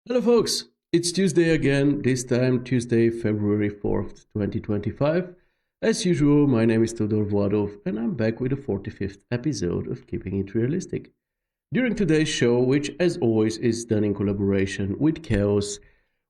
Hello folks, it's Tuesday again, this time Tuesday, February 4th, 2025. As usual, my name is Todor Vladov and I'm back with the 45th episode of Keeping It Realistic. During today's show, which as always is done in collaboration with Chaos,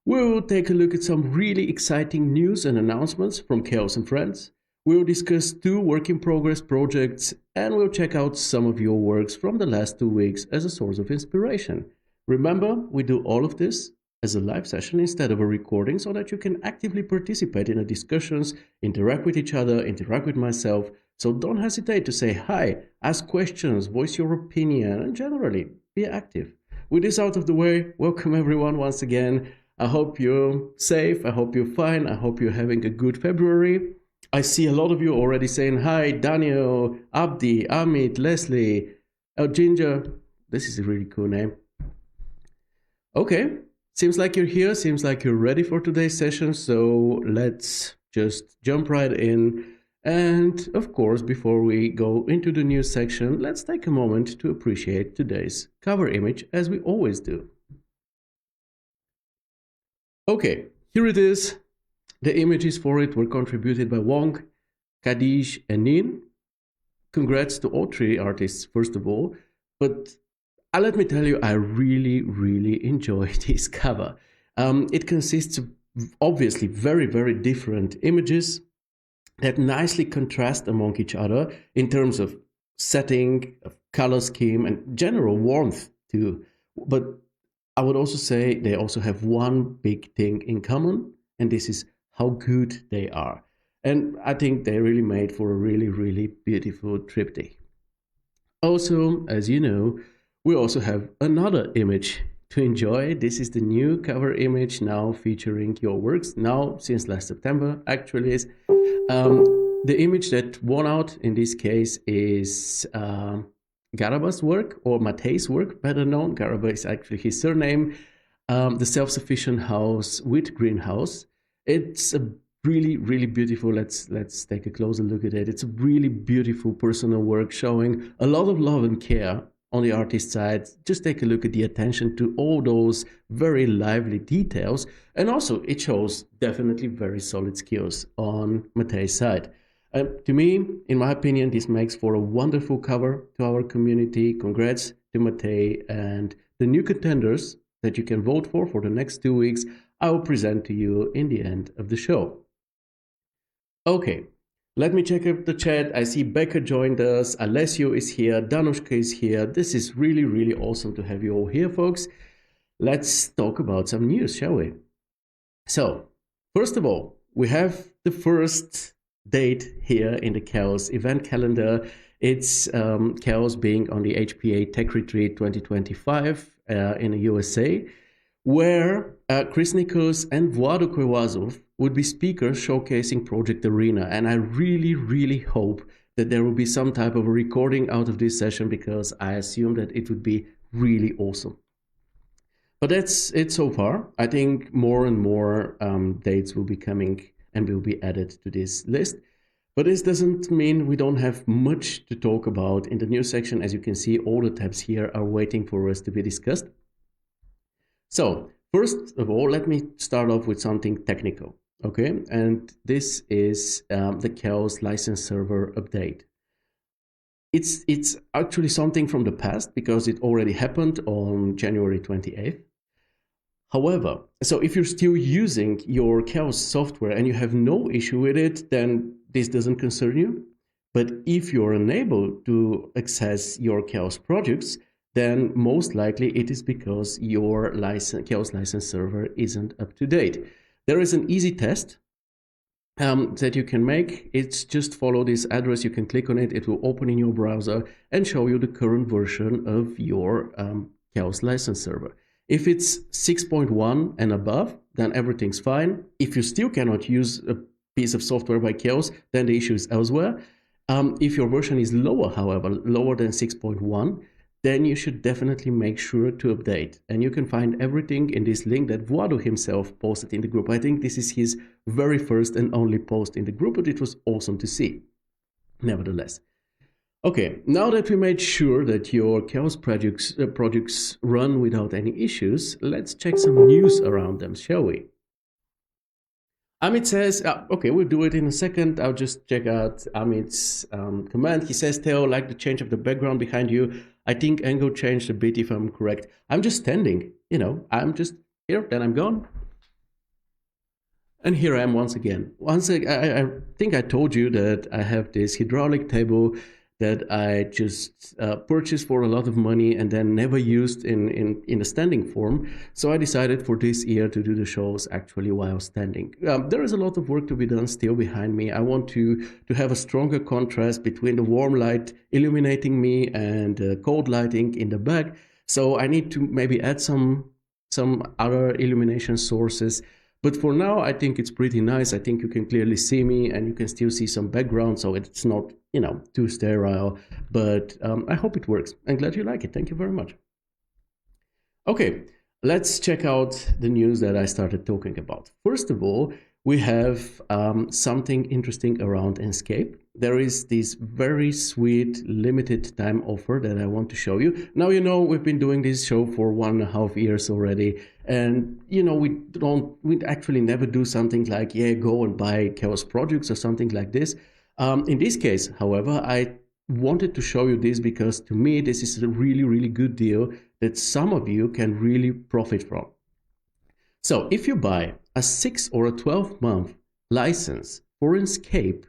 we'll take a look at some really exciting news and announcements from Chaos and Friends. We'll discuss two work-in-progress projects and we'll check out some of your works from the last 2 weeks as a source of inspiration. Remember, we do all of this as a live session instead of a recording so that you can actively participate in the discussions, interact with each other, interact with myself. So don't hesitate to say hi, ask questions, voice your opinion, and generally be active. With this out of the way, welcome everyone once again. I hope you're safe, I hope you're fine, I hope you're having a good February. I see a lot of you already saying hi, Daniel, Abdi, Amit, Leslie, Ginger. This is a really cool name. Okay, seems like you're here, seems like you're ready for today's session, so let's just jump right in. And of course, before we go into the news section, let's take a moment to appreciate today's cover image as we always do. Okay, here it is. The images for it were contributed by Wong, Khadij, and Ninh. Congrats to all three artists, first of all, but let me tell you, I really enjoy this cover. It consists of obviously very different images that nicely contrast among each other in terms of setting, of color scheme, and general warmth too. But I would also say they also have one big thing in common, and this is how good they are. And I think they really made for a really beautiful triptych. Also, as you know, we also have another image to enjoy. This is the new cover image now featuring your works, now since last September actually is. The image that won out in this case is Garaba's work, or Matej's work, better known. Garaba is actually his surname. The Self-Sufficient House with Greenhouse. It's a really beautiful. Let's take a closer look at it. It's a really beautiful personal work showing a lot of love and care on the artist side. Just take a look at the attention to all those very lively details. And also it shows definitely very solid skills on Matej's side. To me, in my opinion, this makes for a wonderful cover to our community. Congrats to Matej, and the new contenders that you can vote for the next 2 weeks, I will present to you in the end of the show. Okay. Let me check up the chat. I see Becca joined us, Alessio is here, Danushka is here. This is really awesome to have you all here, folks. Let's talk about some news, shall we? So, first of all, we have the first date here in the Chaos event calendar. It's Chaos being on the HPA Tech Retreat 2025 in the USA, where Chris Nichols and Vlado Koivazov would be speakers showcasing Project Arena. And I really hope that there will be some type of a recording out of this session, because I assume that it would be really awesome. But that's it so far. I think more and more dates will be coming and will be added to this list. But this doesn't mean we don't have much to talk about in the news section. As you can see, all the tabs here are waiting for us to be discussed. So, first of all, let me start off with something technical, okay? And this is the Chaos license server update. It's actually something from the past because it already happened on January 28th. However, so if you're still using your Chaos software and you have no issue with it, then this doesn't concern you. But if you're unable to access your Chaos projects, then most likely it is because your Chaos license server isn't up to date. There is an easy test that you can make. It's just follow this address, you can click on it, it will open in your browser and show you the current version of your Chaos license server. If it's 6.1 and above, then everything's fine. If you still cannot use a piece of software by Chaos, then the issue is elsewhere. If your version is lower, however, lower than 6.1, then you should definitely make sure to update. And you can find everything in this link that Vlado himself posted in the group. I think this is his very first and only post in the group, but it was awesome to see, nevertheless. Okay, now that we made sure that your chaos projects run without any issues, let's check some news around them, shall we? Amit says, okay, we'll do it in a second. I'll just check out Amit's command. He says, Theo, like the change of the background behind you. I think angle changed a bit if I'm correct. I'm just standing, I'm just here, then I'm gone. And here I am once again. I think I told you that I have this hydraulic table that I just purchased for a lot of money and then never used in a standing form. So I decided for this year to do the shows actually while standing. There is a lot of work to be done still behind me. I want to have a stronger contrast between the warm light illuminating me and cold lighting in the back. So I need to maybe add some other illumination sources. But for now, I think it's pretty nice. I think you can clearly see me and you can still see some background, so it's not, too sterile. But I hope it works. I'm glad you like it. Thank you very much. Okay, let's check out the news that I started talking about. First of all, we have something interesting around Escape. There is this very sweet limited time offer that I want to show you. Now, we've been doing this show for 1.5 years already. And, we actually never do something like, go and buy Chaos Projects or something like this. In this case, however, I wanted to show you this because to me, this is a really, really good deal that some of you can really profit from. So if you buy a 6 or a 12-month license for Escape,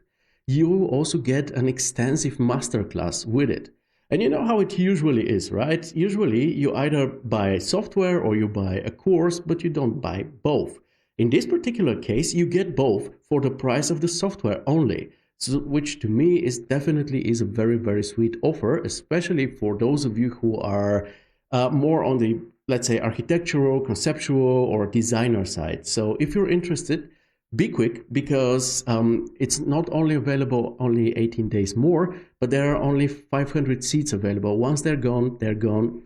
you will also get an extensive masterclass with it. And you know how it usually is, right? Usually you either buy software or you buy a course, but you don't buy both. In this particular case, you get both for the price of the software only, so, which to me is definitely a very, very sweet offer, especially for those of you who are more on the, let's say, architectural, conceptual, or designer side. So if you're interested, be quick because it's not only available only 18 days more, but there are only 500 seats available. Once they're gone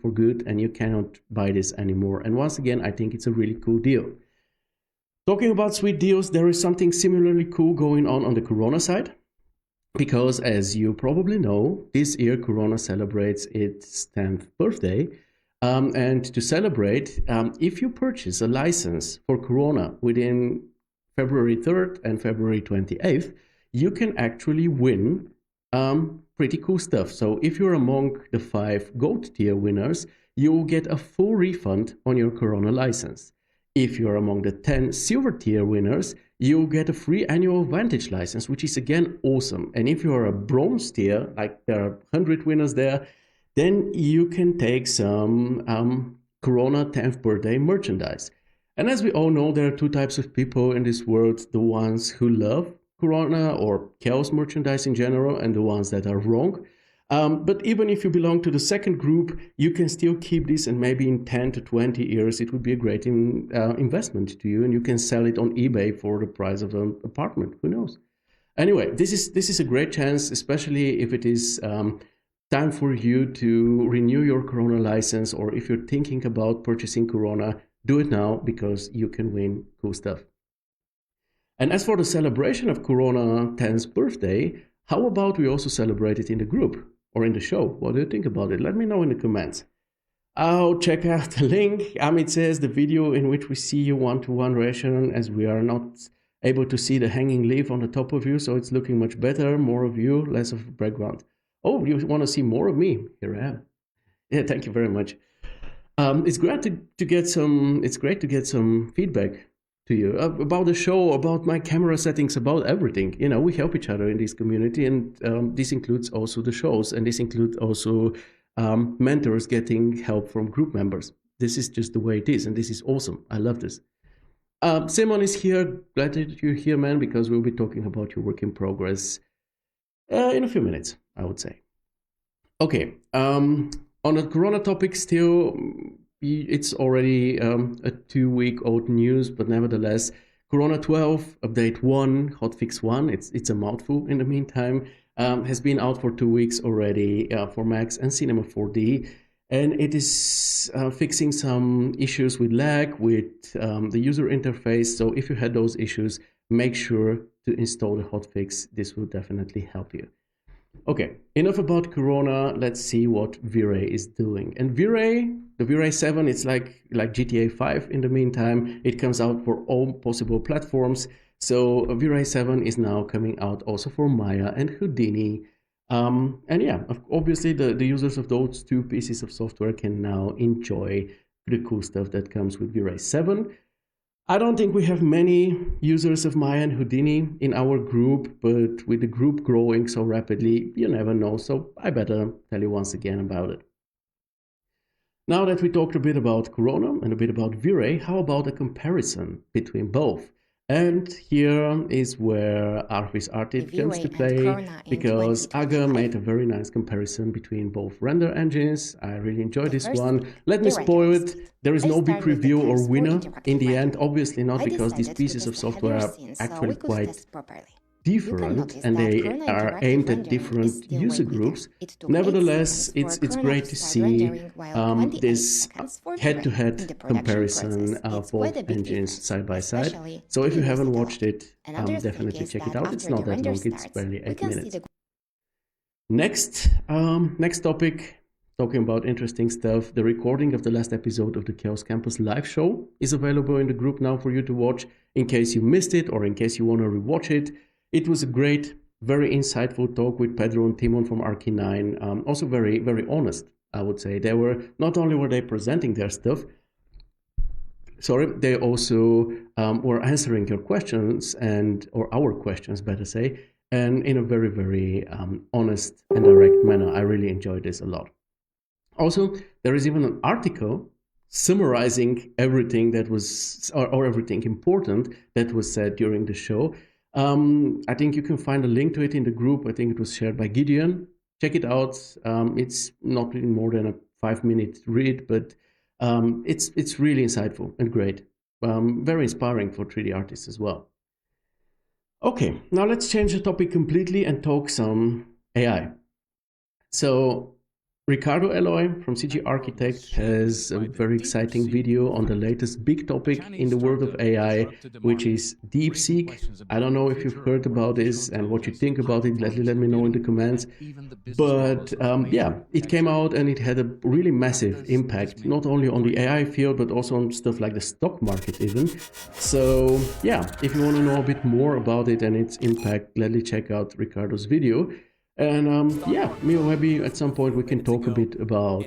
for good and you cannot buy this anymore. And once again, I think it's a really cool deal. Talking about sweet deals, there is something similarly cool going on the Corona side. Because as you probably know, this year Corona celebrates its 10th birthday. And to celebrate, if you purchase a license for Corona within February 3rd and February 28th, you can actually win pretty cool stuff. So if you're among the 5 gold tier winners, you will get a full refund on your Corona license. If you're among the 10 silver tier winners, you'll get a free annual Vantage license, which is again awesome. And if you're a bronze tier, like there are 100 winners there, then you can take some Corona 10th birthday merchandise. And as we all know, there are 2 types of people in this world, the ones who love Corona or Chaos merchandise in general, and the ones that are wrong. But even if you belong to the second group, you can still keep this, and maybe in 10 to 20 years, it would be a great investment to you, and you can sell it on eBay for the price of an apartment. Who knows? Anyway, this is a great chance, especially if it is time for you to renew your Corona license, or if you're thinking about purchasing Corona, do it now because you can win cool stuff. And as for the celebration of Corona 10th birthday, how about we also celebrate it in the group or in the show? What do you think about it? Let me know in the comments. I'll check out the link. Amit says the video in which we see you one-to-one reaction, as we are not able to see the hanging leaf on the top of you, so it's looking much better. More of you, less of background. Oh, you want to see more of me? Here I am. Yeah, thank you very much. It's great to get some. It's great to get some feedback to you about the show, about my camera settings, about everything. We help each other in this community, and this includes also the shows, and this includes also mentors getting help from group members. This is just the way it is, and this is awesome. I love this. Simon is here. Glad that you're here, man, because we'll be talking about your work in progress in a few minutes, I would say. Okay. On the Corona topic still, it's already a 2-week-old news, but nevertheless, Corona 12, update 1, hotfix 1, it's a mouthful in the meantime, has been out for 2 weeks already for Macs and Cinema 4D. And it is fixing some issues with lag, with the user interface. So if you had those issues, make sure to install the hotfix. This will definitely help you. Okay, enough about Corona. Let's see what V-Ray is doing. And V-Ray, the V-Ray 7, it's like GTA 5 in the meantime. It comes out for all possible platforms. So V-Ray 7 is now coming out also for Maya and Houdini. And yeah, obviously the users of those two pieces of software can now enjoy the cool stuff that comes with V-Ray 7. I don't think we have many users of Maya and Houdini in our group, but with the group growing so rapidly, you never know. So I better tell you once again about it. Now that we talked a bit about Corona and a bit about V-Ray, how about a comparison between both? And here is where Arvis Artit comes to play, because Aga made a very nice comparison between both render engines. I really enjoyed this one. Let me spoil it. There is no big review or winner in the end, obviously not, because these pieces of software are actually quite different and they are aimed at different user groups. Nevertheless, it's great to see this head-to-head comparison of both engines side by side. So if you haven't watched it, definitely check it out. It's not that long, it's barely 8 minutes. Next topic, talking about interesting stuff. The recording of the last episode of the Chaos Campus live show is available in the group now for you to watch in case you missed it or in case you want to rewatch it. It was a great, very insightful talk with Pedro and Timon from Arky9. Also very, very honest, I would say. They were, not only were they presenting their stuff, they also were answering your questions or our questions, better say, and in a very, very honest and direct manner. I really enjoyed this a lot. Also, there is even an article summarizing everything that was, or everything important that was said during the show. I think you can find a link to it in the group. I think it was shared by Gideon. Check it out. It's not really more than a 5-minute read, but it's really insightful and great. Very inspiring for 3D artists as well. Okay, now let's change the topic completely and talk some AI. So Ricardo Eloy from CG Architect has a very exciting video on the latest big topic in the world of AI, which is DeepSeek. I don't know if you've heard about this and what you think about it. Let me know in the comments. But yeah, it came out and it had a really massive impact, not only on the AI field, but also on stuff like the stock market even. So yeah, if you want to know a bit more about it and its impact, gladly check out Ricardo's video. And yeah, maybe at some point we can talk a bit about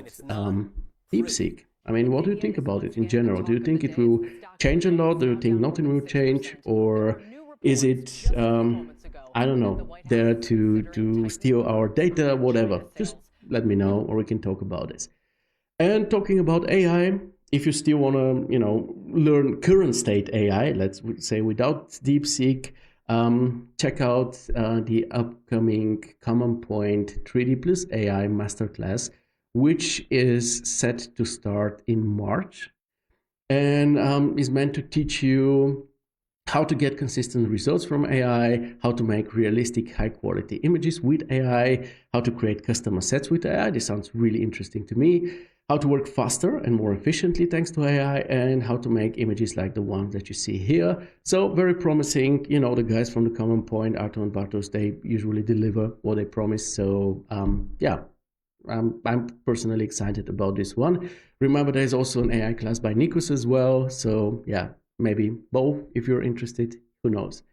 DeepSeek. I mean, what do you think about it in general? Do you think it will change a lot? Do you think nothing will change? Or is it, I don't know, there to steal our data, whatever? Just let me know or we can talk about this. And talking about AI, if you still want to, learn current state AI, let's say without DeepSeek, check out the upcoming Common Point 3D plus AI Masterclass, which is set to start in March and is meant to teach you how to get consistent results from AI, how to make realistic high quality images with AI, how to create custom assets with AI. This sounds really interesting to me. How to work faster and more efficiently thanks to AI, and how to make images like the ones that you see here. So very promising. The guys from the Common Point, Arto and Bartos, they usually deliver what they promise. So yeah, I'm personally excited about this one. Remember, there's also an AI class by Nikos as well. So yeah, maybe both if you're interested, who knows.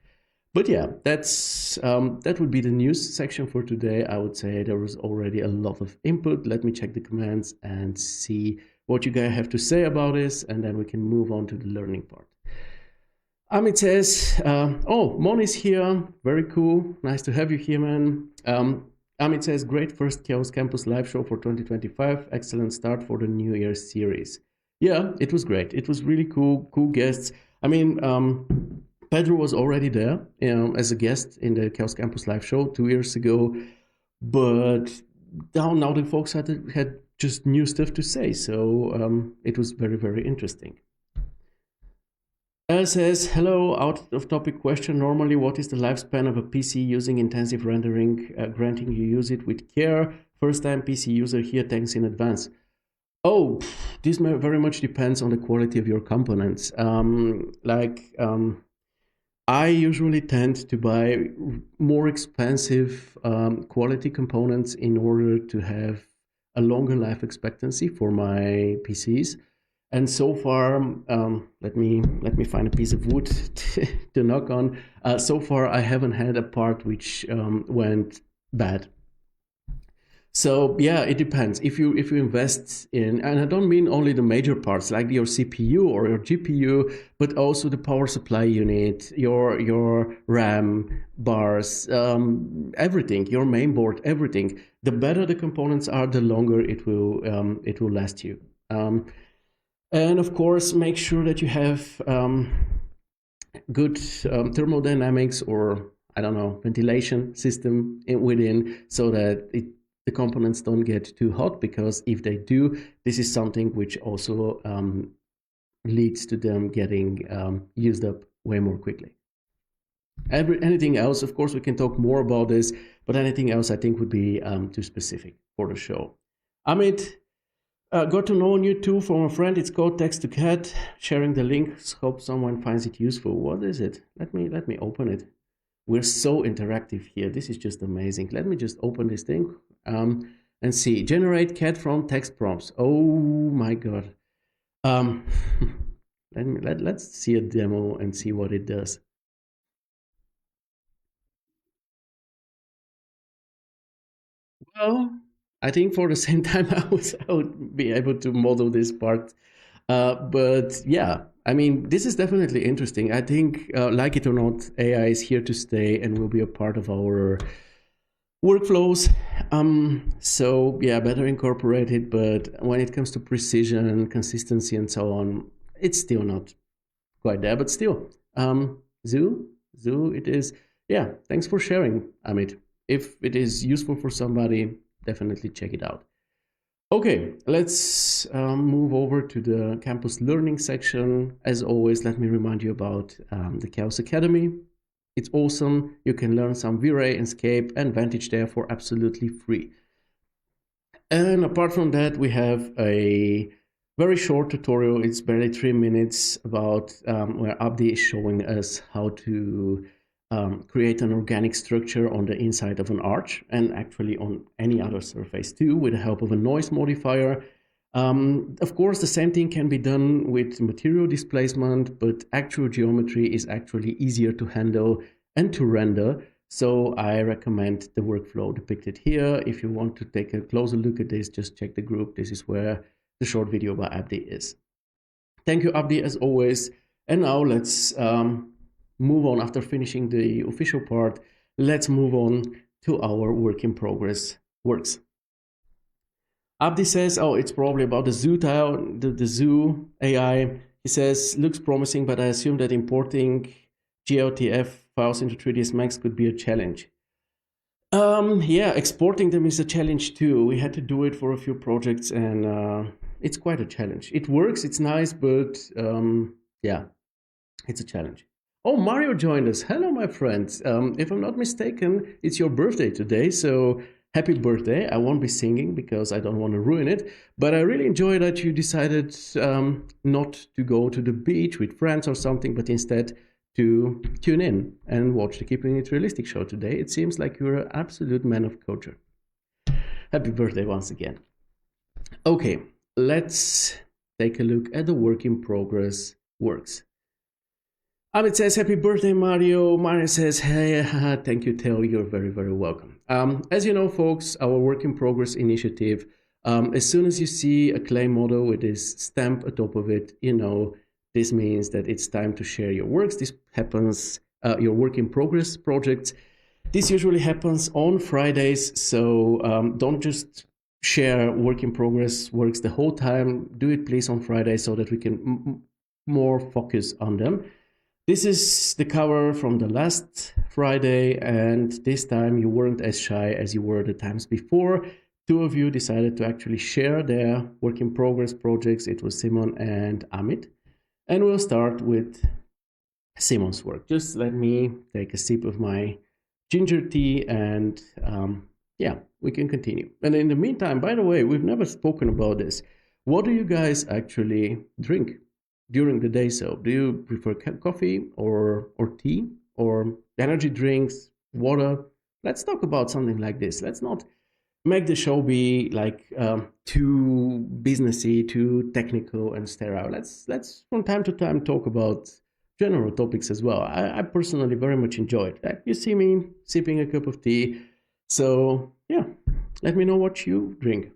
But yeah, that would be the news section for today. I would say there was already a lot of input. Let me check the comments and see what you guys have to say about this, and then we can move on to the learning part. Amit says, Mon is here. Very cool. Nice to have you here, man. Amit says, great first Chaos Campus live show for 2025. Excellent start for the New Year's series. Yeah, it was great. It was really cool guests. I mean, Pedro was already there as a guest in the Chaos Campus live show 2 years ago, but now the folks had just new stuff to say, so it was very, very interesting. Elle says, hello, out of topic question. Normally, what is the lifespan of a PC using intensive rendering, granting you use it with care? First time PC user here, thanks in advance. Oh, this very much depends on the quality of your components. I usually tend to buy more expensive quality components in order to have a longer life expectancy for my PCs. And so far, let me find a piece of wood to knock on. So far, I haven't had a part which went bad. So yeah, it depends. If you invest in, and I don't mean only the major parts like your CPU or your GPU, but also the power supply unit, your RAM bars, everything, your main board, everything. The better the components are, the longer it will last you. And of course, make sure that you have good thermodynamics, or I don't know, ventilation system within, so that the components don't get too hot, because if they do, this is something which also leads to them getting used up way more quickly. Anything else, of course, we can talk more about this, but anything else I think would be too specific for the show. Amit, got to know you too from a friend. It's called Text to Cat. Sharing the link. Hope someone finds it useful. What is it? Let me open it. We're so interactive here. This is just amazing. Let me just open this thing and see. Generate cat from text prompts. Oh my god. Um, let's see a demo and see what it does. Well, I think for the same time I would be able to model this part. But yeah, I mean, this is definitely interesting. I think, like it or not, AI is here to stay and will be a part of our workflows. So yeah, better incorporate it. But when it comes to precision, consistency, and so on, it's still not quite there. But still, Zoo, it is. Yeah, thanks for sharing, Amit. If it is useful for somebody, definitely check it out. Okay, let's move over to the campus learning section. As always, let me remind you about the Chaos Academy. It's awesome. You can learn some V-Ray, Escape, and Vantage there for absolutely free. And apart from that, we have a very short tutorial. It's barely 3 minutes about where Abdi is showing us how to create an organic structure on the inside of an arch, and actually on any other surface too, with the help of a noise modifier. Of course, the same thing can be done with material displacement, but actual geometry is actually easier to handle and to render. So I recommend the workflow depicted here. If you want to take a closer look at this, just check the group. This is where the short video by Abdi is. Thank you, Abdi, as always. And now let's move on. After finishing the official part, let's move on to our work in progress works. Abdi says, oh, it's probably about the zoo tile, the zoo AI. He says, looks promising, but I assume that importing GLTF files into 3ds Max could be a challenge. Yeah, exporting them is a challenge too. We had to do it for a few projects, and it's quite a challenge. It works, it's nice, but yeah, it's a challenge. Oh, Mario joined us. Hello, my friends. If I'm not mistaken, it's your birthday today, so happy birthday. I won't be singing because I don't want to ruin it, but I really enjoy that you decided not to go to the beach with friends or something, but instead to tune in and watch the Keeping It Realistic show today. It seems like you're an absolute man of culture. Happy birthday once again. Okay, let's take a look at the work in progress works. Amit says, happy birthday, Mario. Mario says, hey, thank you, Theo. You're very, very welcome. As you know, folks, our work in progress initiative, as soon as you see a clay model with this stamp atop of it, you know, this means that it's time to share your works. This happens, your work in progress projects. This usually happens on Fridays, so don't just share work in progress works the whole time. Do it please on Friday so that we can more focus on them. This is the cover from the last Friday, and this time you weren't as shy as you were the times before. Two of you decided to actually share their work in progress projects. It was Simon and Amit. And we'll start with Simon's work. Just let me take a sip of my ginger tea, and yeah, we can continue. And in the meantime, by the way, we've never spoken about this. What do you guys actually drink? during the day. So, do you prefer coffee or tea or energy drinks, water? Let's talk about something like this. Let's not make the show be like too businessy, too technical and sterile. Let's from time to time talk about general topics as well. I personally very much enjoy it. Like you see me sipping a cup of tea. So yeah, let me know what you drink.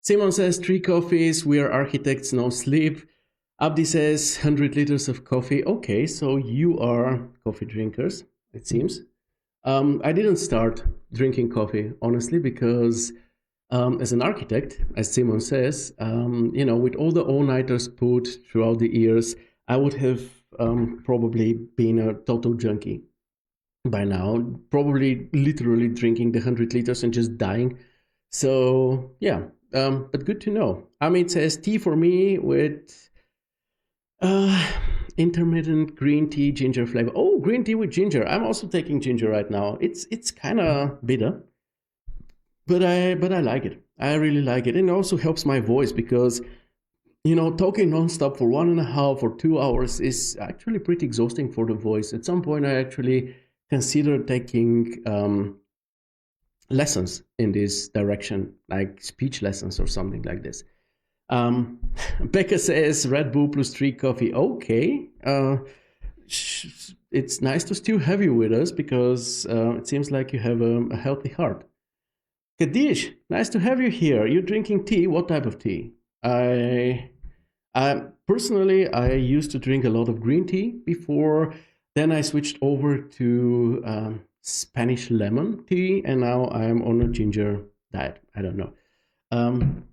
Simon says 3 coffees. We are architects, no sleep. Abdi says 100 liters of coffee. Okay, so you are coffee drinkers, it seems. I didn't start drinking coffee, honestly, because as an architect, as Simon says, with all the all-nighters put throughout the years, I would have probably been a total junkie by now, probably literally drinking the 100 liters and just dying. So, yeah, but good to know. Amit says tea for me with uh, intermittent green tea ginger flavor. Oh, green tea with ginger. I'm also taking ginger right now. It's kind of bitter, but I like it. I really like it. And it also helps my voice because talking nonstop for 1.5 or 2 hours is actually pretty exhausting for the voice. At some point, I actually considered taking lessons in this direction, like speech lessons or something like this. Um, Becca says Red Bull plus 3 coffee. Okay. It's nice to still have you with us because it seems like you have a healthy heart. Khadij, nice to have you here. You're drinking tea. What type of tea? Personally, I used to drink a lot of green tea before. Then I switched over to Spanish lemon tea, and now I'm on a ginger diet. I don't know. Um,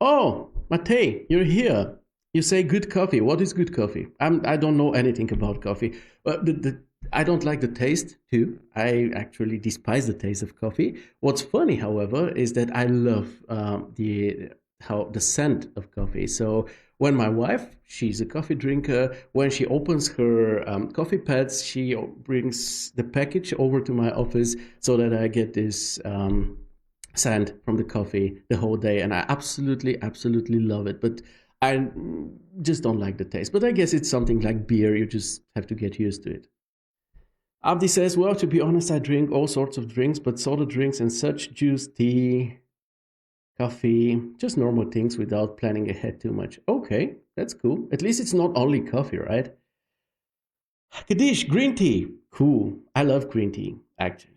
oh, Matei, you're here. You say good coffee. What is good coffee? I don't know anything about coffee. I don't like the taste too. I actually despise the taste of coffee. What's funny, however, is that I love the scent of coffee. So when my wife, she's a coffee drinker, when she opens her coffee pads, she brings the package over to my office so that I get this scent from the coffee the whole day, and I absolutely love it. But I just don't like the taste. But I guess it's something like beer. You just have to get used to it. Abdi says, well, to be honest, I drink all sorts of drinks, but soda drinks and such, juice, tea, coffee, just normal things without planning ahead too much. Okay, that's cool. At least it's not only coffee, right? Kadish, green tea. Cool. I love green tea, actually.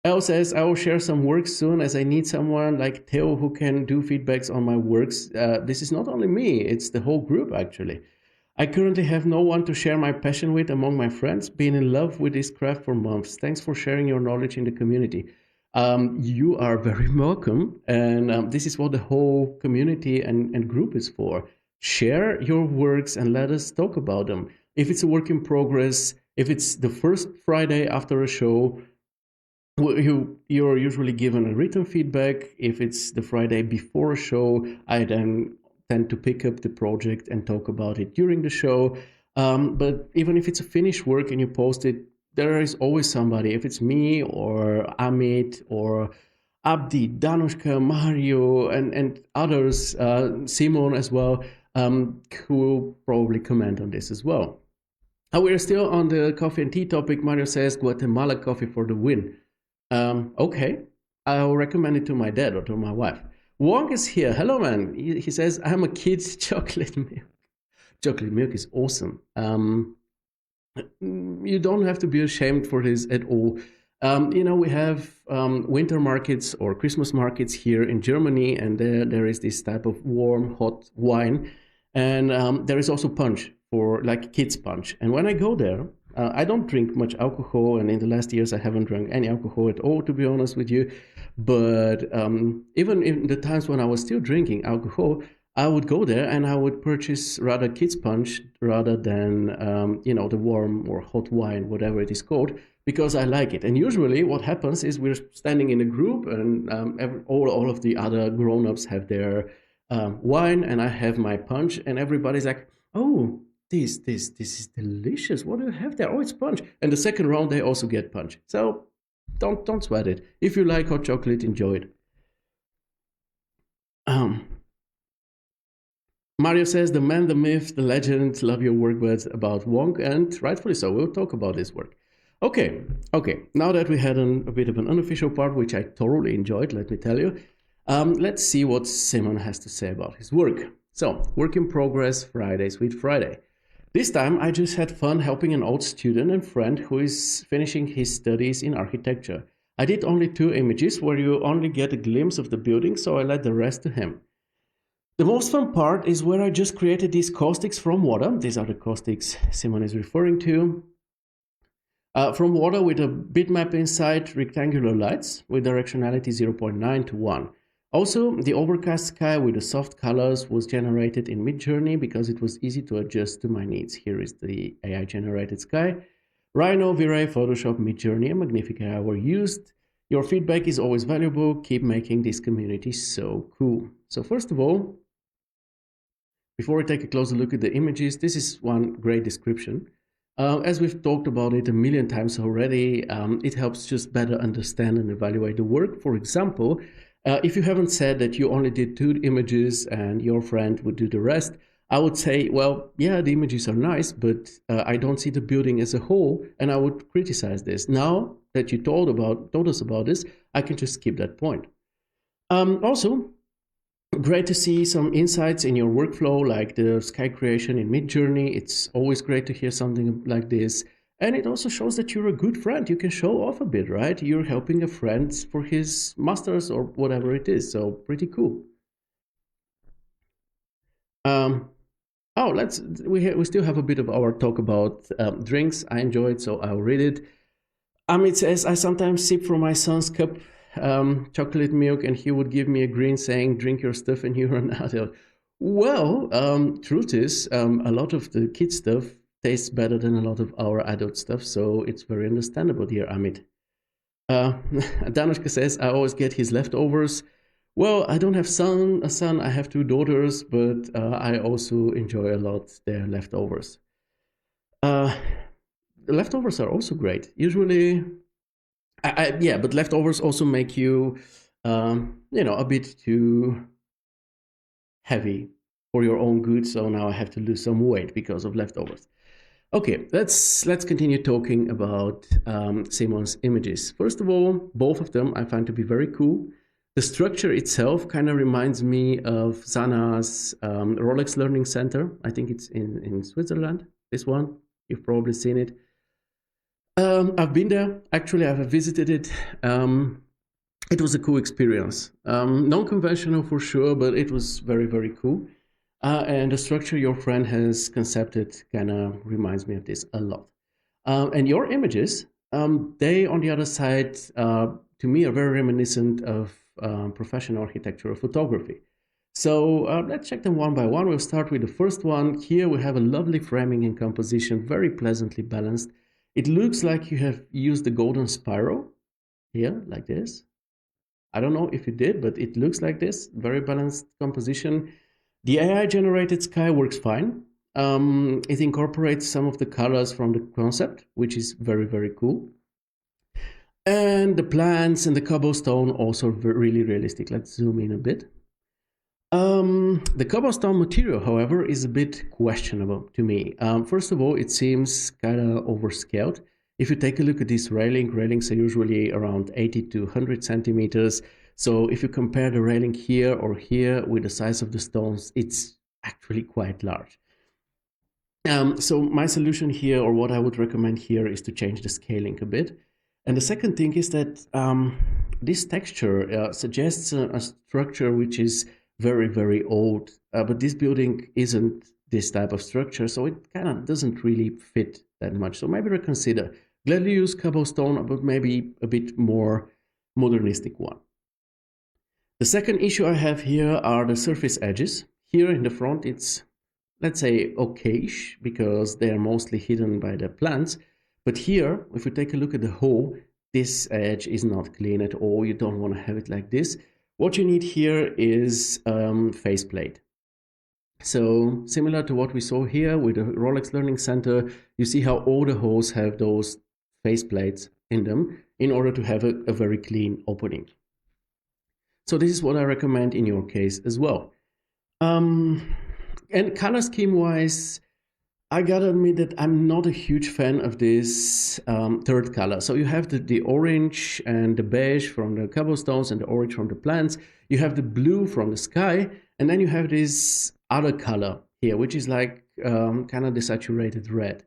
Elle says, I will share some works soon as I need someone like Theo who can do feedbacks on my works. This is not only me, it's the whole group, actually. I currently have no one to share my passion with among my friends, been in love with this craft for months. Thanks for sharing your knowledge in the community. You are very welcome. And this is what the whole community and group is for. Share your works and let us talk about them. If it's a work in progress, if it's the first Friday after a show, you're usually given a written feedback. If it's the Friday before a show, I then tend to pick up the project and talk about it during the show. But even if it's a finished work and you post it, there is always somebody. If it's me or Amit or Abdi, Danushka, Mario, and others, Simon as well, who will probably comment on this as well. We're still on the coffee and tea topic. Mario says Guatemala coffee for the win. Okay, I'll recommend it to my dad or to my wife. Wong is here. Hello, man. He says, I'm a kid's chocolate milk. Chocolate milk is awesome. You don't have to be ashamed for this at all. We have winter markets or Christmas markets here in Germany, and there is this type of warm, hot wine. And there is also punch for like kids punch. And when I go there, I don't drink much alcohol, and in the last years I haven't drunk any alcohol at all, to be honest with you. But even in the times when I was still drinking alcohol, I would go there and I would purchase rather kids punch rather than the warm or hot wine, whatever it is called, because I like it. And usually, what happens is we're standing in a group, and all of the other grown-ups have their wine, and I have my punch, and everybody's like, "Oh, this is delicious. What do you have there? Oh, it's punch. And the second round, they also get punch. So don't sweat it. If you like hot chocolate, enjoy it. Um, Mario says, the man, the myth, the legend, love your work, but about Wong, and rightfully so. We'll talk about this work. Okay. Now that we had a bit of an unofficial part, which I thoroughly enjoyed, let me tell you, let's see what Simon has to say about his work. So, work in progress, Friday, Sweet Friday. This time I just had fun helping an old student and friend who is finishing his studies in architecture. I did only 2 images where you only get a glimpse of the building, so I let the rest to him. The most fun part is where I just created these caustics from water. These are the caustics Simon is referring to. From water with a bitmap inside, rectangular lights with directionality 0.9 to 1. Also, the overcast sky with the soft colors was generated in Midjourney because it was easy to adjust to my needs. Here is the AI generated sky. Rhino, V-Ray, Photoshop, Midjourney, and Magnifica were used. Your feedback is always valuable. Keep making this community so cool. So first of all, before we take a closer look at the images, this is one great description. As we've talked about it a million times already, it helps just better understand and evaluate the work. For example, if you haven't said that you only did 2 images and your friend would do the rest, I would say, well, yeah, the images are nice, but I don't see the building as a whole, and I would criticize this. Now that you told us about this, I can just skip that point. Also, great to see some insights in your workflow, like the sky creation in Midjourney. It's always great to hear something like this. And it also shows that you're a good friend. You can show off a bit, right? You're helping a friend for his master's or whatever it is. So pretty cool. Oh, we still have a bit of our talk about drinks. I enjoyed, so I'll read it. Amit says, I sometimes sip from my son's cup chocolate milk, and he would give me a grin saying, drink your stuff and you're an adult. Well, truth is, a lot of the kid stuff tastes better than a lot of our adult stuff, so it's very understandable, dear Amit. Danushka says, I always get his leftovers. Well, I don't have a son, I have 2 daughters, but I also enjoy a lot their leftovers. The leftovers are also great. Usually, yeah, but leftovers also make you, a bit too heavy for your own good. So now I have to lose some weight because of leftovers. Okay, let's continue talking about Simon's images. First of all, both of them I find to be very cool. The structure itself kind of reminds me of Zana's Rolex Learning Center. I think it's in Switzerland, this one. You've probably seen it. I've been there. Actually, I've visited it. It was a cool experience. Non-conventional for sure, but it was very, very cool. And the structure your friend has concepted kind of reminds me of this a lot. And your images, they, on the other side, to me, are very reminiscent of professional architectural photography. So let's check them one by one. We'll start with the first one. Here we have a lovely framing and composition, very pleasantly balanced. It looks like you have used the golden spiral here, like this. I don't know if you did, but it looks like this. Very balanced composition. The AI-generated sky works fine. It incorporates some of the colors from the concept, which is very, very cool. And the plants and the cobblestone also really realistic. Let's zoom in a bit. The cobblestone material, however, is a bit questionable to me. First of all, it seems kind of overscaled. If you take a look at this railings are usually around 80 to 100 centimeters. So if you compare the railing here or here with the size of the stones, it's actually quite large. So my solution here, or what I would recommend here, is to change the scaling a bit. And the second thing is that this texture suggests a structure which is very, very old, but this building isn't this type of structure, so it kind of doesn't really fit that much. So maybe reconsider. Gladly use cobblestone, but maybe a bit more modernistic one. The second issue I have here are the surface edges. Here in the front, it's, let's say, okayish, because they are mostly hidden by the plants. But here, if we take a look at the whole, this edge is not clean at all. You don't want to have it like this. What you need here is faceplate. So similar to what we saw here with the Rolex Learning Center, you see how all the holes have those faceplates in them in order to have a very clean opening. So this is what I recommend in your case as well. And color scheme wise, I gotta admit that I'm not a huge fan of this third color. So you have the orange and the beige from the cobblestones and the orange from the plants. You have the blue from the sky, and then you have this other color here, which is like kind of the saturated red.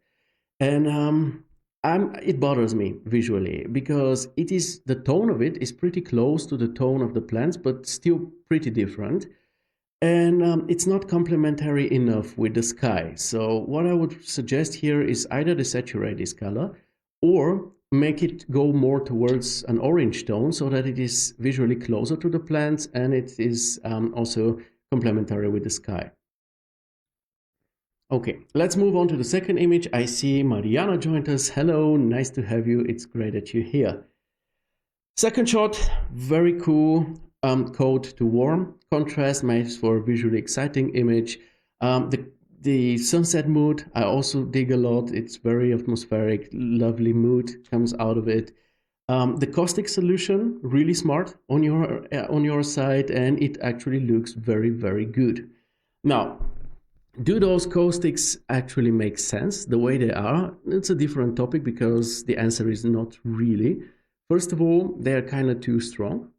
And it bothers me visually because the tone of it is pretty close to the tone of the plants, but still pretty different. And it's not complementary enough with the sky. So what I would suggest here is either desaturate this color or make it go more towards an orange tone so that it is visually closer to the plants and it is also complementary with the sky. Okay, let's move on to the second image. I see Mariana joined us. Hello, nice to have you. It's great that you're here. Second shot, very cool. Cold to warm contrast makes for a visually exciting image. The sunset mood I also dig a lot. It's very atmospheric, lovely mood comes out of it. The caustic solution, really smart on your side, and it actually looks very, very good. Now, do those caustics actually make sense the way they are? It's a different topic because the answer is not really. First of all, they are kind of too strong.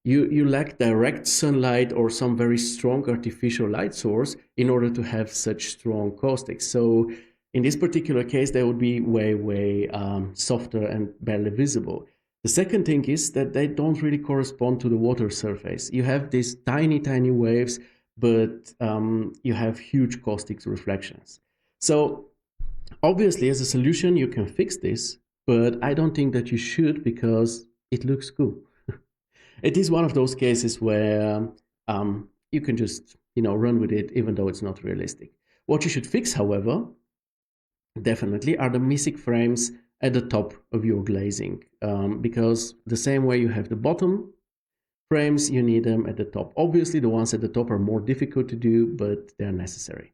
You lack direct sunlight or some very strong artificial light source in order to have such strong caustics. So in this particular case, they would be way softer and barely visible. The second thing is that they don't really correspond to the water surface. You have these tiny waves, but you have huge caustic reflections. So obviously, as a solution, you can fix this, but I don't think that you should because it looks cool. It is one of those cases where you can just run with it even though it's not realistic. What you should fix, however, definitely are the missing frames at the top of your glazing, because the same way you have the bottom frames, you need them at the top. Obviously, the ones at the top are more difficult to do, but they're necessary.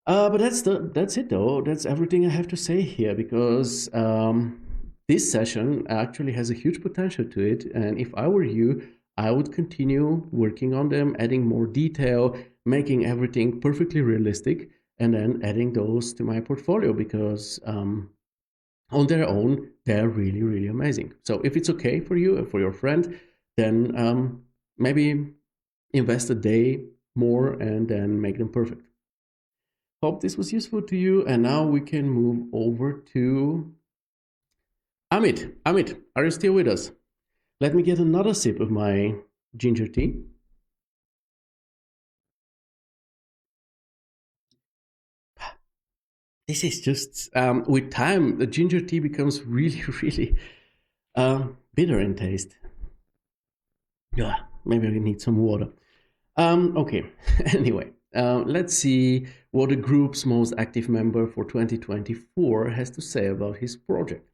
But that's it though. That's everything I have to say here because this session actually has a huge potential to it. And if I were you, I would continue working on them, adding more detail, making everything perfectly realistic, and then adding those to my portfolio because on their own, they're really amazing. So if it's okay for you and for your friend, then maybe invest a day more and then make them perfect. Hope this was useful to you. And now we can move over to Amit. Amit, are you still with us? Let me get another sip of my ginger tea. This is just, with time, the ginger tea becomes really bitter in taste. Yeah, maybe I need some water. Okay, anyway, let's see what the group's most active member for 2024 has to say about his project.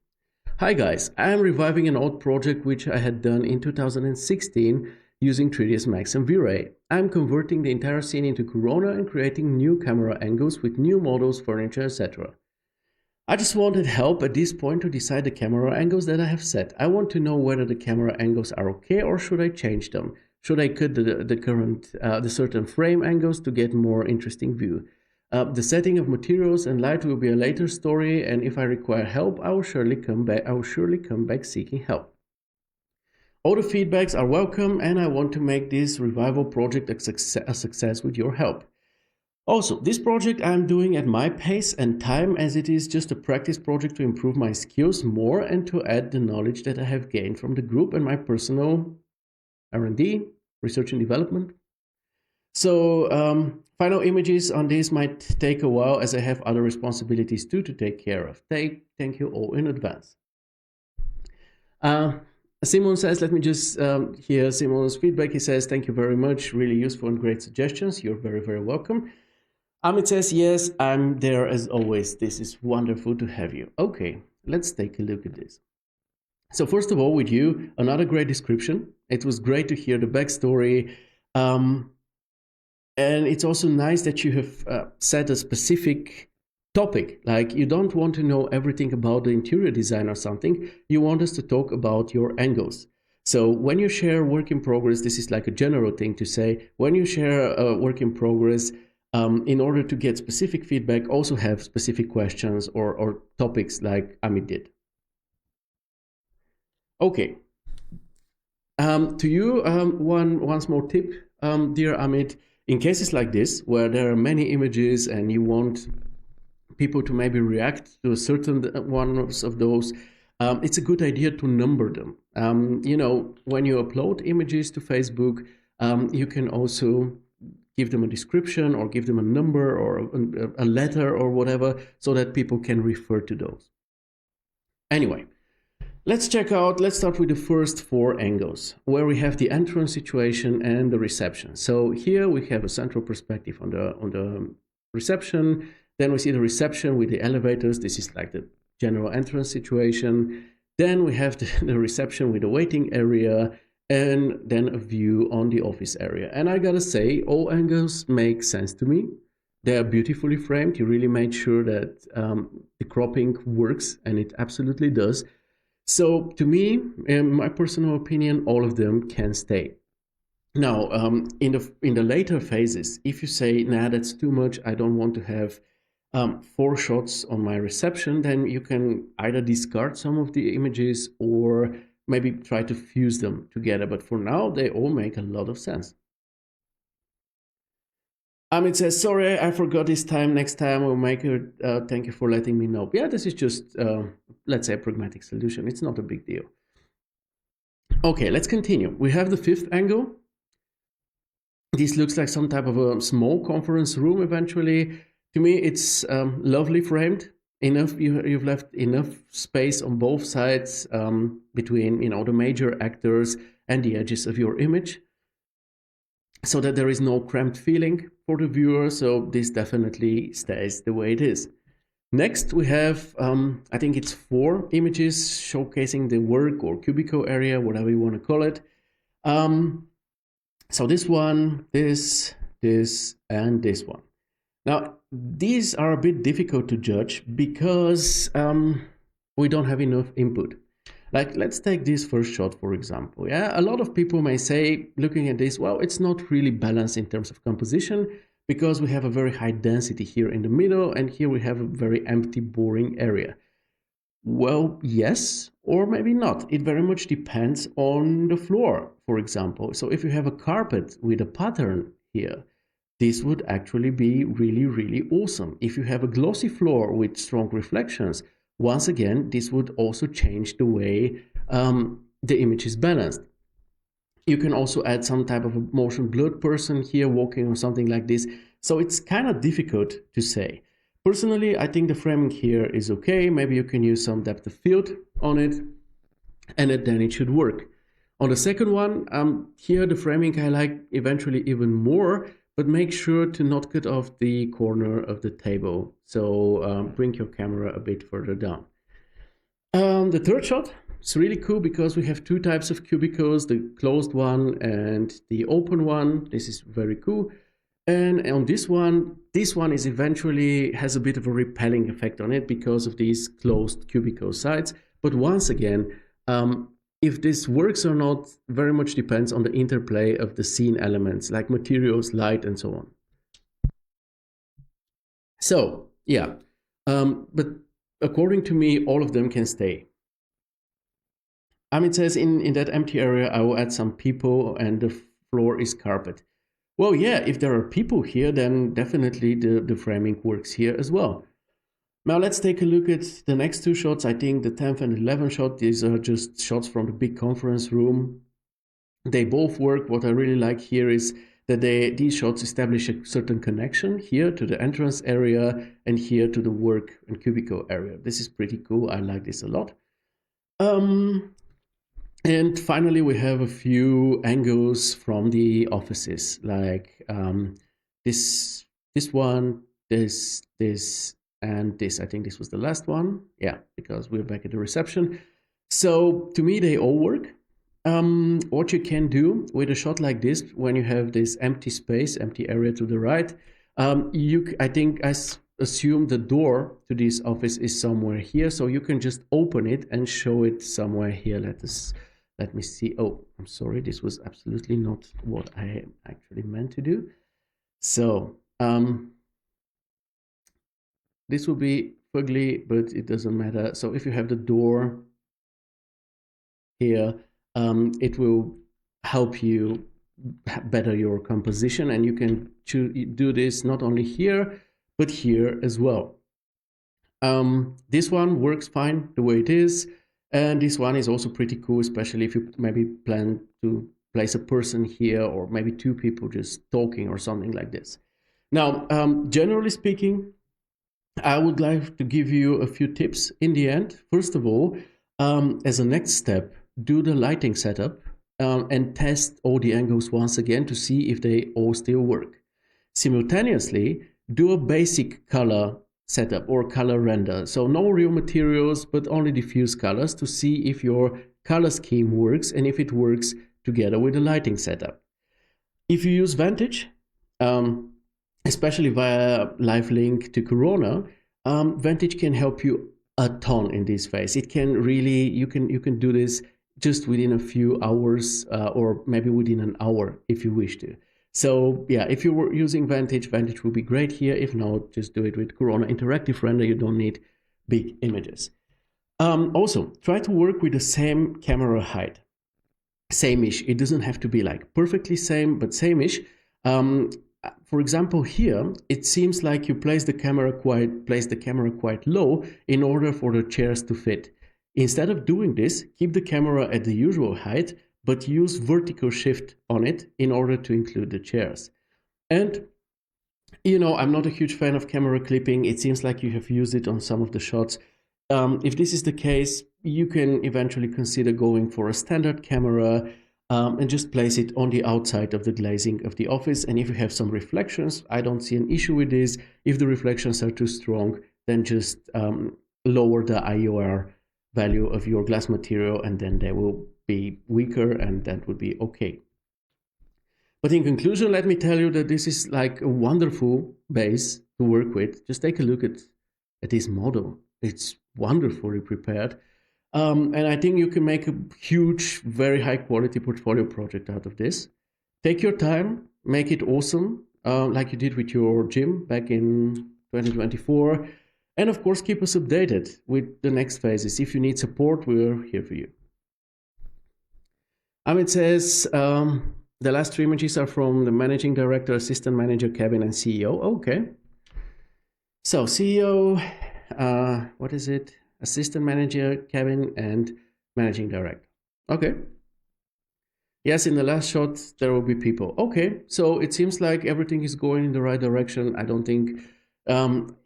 Hi guys, I am reviving an old project which I had done in 2016 using 3ds Max and V-Ray. I'm converting the entire scene into Corona and creating new camera angles with new models, furniture, etc. I just wanted help at this point to decide the camera angles that I have set. I want to know whether the camera angles are okay or should I change them. Should I cut the certain frame angles to get more interesting view? The setting of materials and light will be a later story, and if I require help, I will surely come back seeking help. All the feedbacks are welcome, and I want to make this revival project a success with your help. Also, this project I'm doing at my pace and time, as it is just a practice project to improve my skills more and to add the knowledge that I have gained from the group and my personal R&D, research and development. So final images on this might take a while as I have other responsibilities too to take care of. Thank you all in advance. Simon says, let me just hear Simon's feedback. He says, thank you very much. Really useful and great suggestions. You're very welcome. Amit says, yes, I'm there as always. This is wonderful to have you. Okay, let's take a look at this. So first of all, with you, another great description. It was great to hear the backstory. And it's also nice that you have set a specific topic. Like, you don't want to know everything about the interior design or something. You want us to talk about your angles. So when you share work in progress, this is like a general thing to say. When you share a work in progress, in order to get specific feedback, also have specific questions or topics like Amit did. Okay. To you, one small tip, dear Amit. In cases like this, where there are many images and you want people to maybe react to a certain one of those, it's a good idea to number them. When you upload images to Facebook, you can also give them a description or give them a number or a letter or whatever, so that people can refer to those. Anyway, let's start with the first 4 angles, where we have the entrance situation and the reception. So here we have a central perspective on the reception. Then we see the reception with the elevators. This is like the general entrance situation. Then we have the reception with the waiting area, and then a view on the office area. And I gotta say, all angles make sense to me. They are beautifully framed. You really made sure that the cropping works, and it absolutely does. So to me, in my personal opinion, all of them can stay. Now, in the later phases, if you say, nah, that's too much, I don't want to have 4 shots on my reception, then you can either discard some of the images or maybe try to fuse them together. But for now, they all make a lot of sense. Amit says, sorry, I forgot this time. Next time we'll make it. Thank you for letting me know. Yeah, this is just, let's say, a pragmatic solution. It's not a big deal. Okay, let's continue. We have the 5th angle. This looks like some type of a small conference room eventually. To me, it's lovely framed. You've left enough space on both sides between the major actors and the edges of your image, so that there is no cramped feeling for the viewer. So this definitely stays the way it is. Next, we have, I think it's 4 images showcasing the work or cubicle area, whatever you want to call it. So this one, this, and this one. Now, these are a bit difficult to judge because we don't have enough input. Like, let's take this first shot, for example. Yeah, a lot of people may say, looking at this, well, it's not really balanced in terms of composition because we have a very high density here in the middle, and here we have a very empty, boring area. Well, yes, or maybe not. It very much depends on the floor, for example. So if you have a carpet with a pattern here, this would actually be really, really awesome. If you have a glossy floor with strong reflections, once again, this would also change the way the image is balanced. You can also add some type of a motion blurred person here walking or something like this. So it's kind of difficult to say. Personally, I think the framing here is okay. Maybe you can use some depth of field on it, and then it should work. On the second one, here the framing I like eventually even more, but make sure to not cut off the corner of the table. So bring your camera a bit further down. The third shot is really cool because we have 2 types of cubicles, the closed one and the open one. This is very cool. And on this one is eventually has a bit of a repelling effect on it because of these closed cubicle sides. But once again, if this works or not very much depends on the interplay of the scene elements like materials, light, and so on. So yeah, but according to me, all of them can stay. Amit says, in that empty area, I will add some people and the floor is carpet. Well, yeah, if there are people here, then definitely the framing works here as well. Now let's take a look at the next 2 shots. I think the 10th and 11th shot, these are just shots from the big conference room. They both work. What I really like here is that these shots establish a certain connection here to the entrance area and here to the work and cubicle area. This is pretty cool. I like this a lot. And finally, we have a few angles from the offices, like this one, this, and this. I think this was the last one. Yeah, because we're back at the reception. So to me, they all work. what you can do with a shot like this, when you have this empty space, empty area to the right, I assume the door to this office is somewhere here, so you can just open it and show it somewhere here. Let me see. Oh, I'm sorry, this was absolutely not what I actually meant to do. So this will be fugly, but it doesn't matter. So if you have the door here, it will help you better your composition, and you can do this not only here but here as well. This one works fine the way it is, and this one is also pretty cool, especially if you maybe plan to place a person here, or maybe two people just talking or something like this. Now, generally speaking, I would like to give you a few tips in the end. First of all, as a next step, do the lighting setup and test all the angles once again to see if they all still work. Simultaneously, do a basic color setup or color render. So no real materials, but only diffuse colors, to see if your color scheme works and if it works together with the lighting setup. If you use Vantage, especially via live link to Corona, Vantage can help you a ton in this phase. It can really, you can do this just within a few hours, or maybe within an hour if you wish to. So yeah, if you were using Vantage, Vantage will be great here. If not, just do it with Corona Interactive Render. You don't need big images. Also, try to work with the same camera height. Same-ish. It doesn't have to be like perfectly same, but same-ish. For example, here, it seems like you place the camera quite low in order for the chairs to fit. Instead of doing this, keep the camera at the usual height, but use vertical shift on it in order to include the chairs. And, you know, I'm not a huge fan of camera clipping. It seems like you have used it on some of the shots. If this is the case, you can eventually consider going for a standard camera and just place it on the outside of the glazing of the office. And if you have some reflections, I don't see an issue with this. If the reflections are too strong, then just lower the IOR value of your glass material, and then they will be weaker, and that would be okay. But in conclusion, let me tell you that this is like a wonderful base to work with. Just take a look at this model. It's wonderfully prepared. And I think you can make a huge, very high quality portfolio project out of this. Take your time, make it awesome, like you did with your gym back in 2024. And of course, keep us updated with the next phases. If you need support, we're here for you. It says, the last three images are from the managing director, assistant manager, cabin, and CEO. Okay. So CEO, what is it? Assistant manager, cabin, and managing director. Okay. Yes, in the last shot, there will be people. Okay, so it seems like everything is going in the right direction. I don't think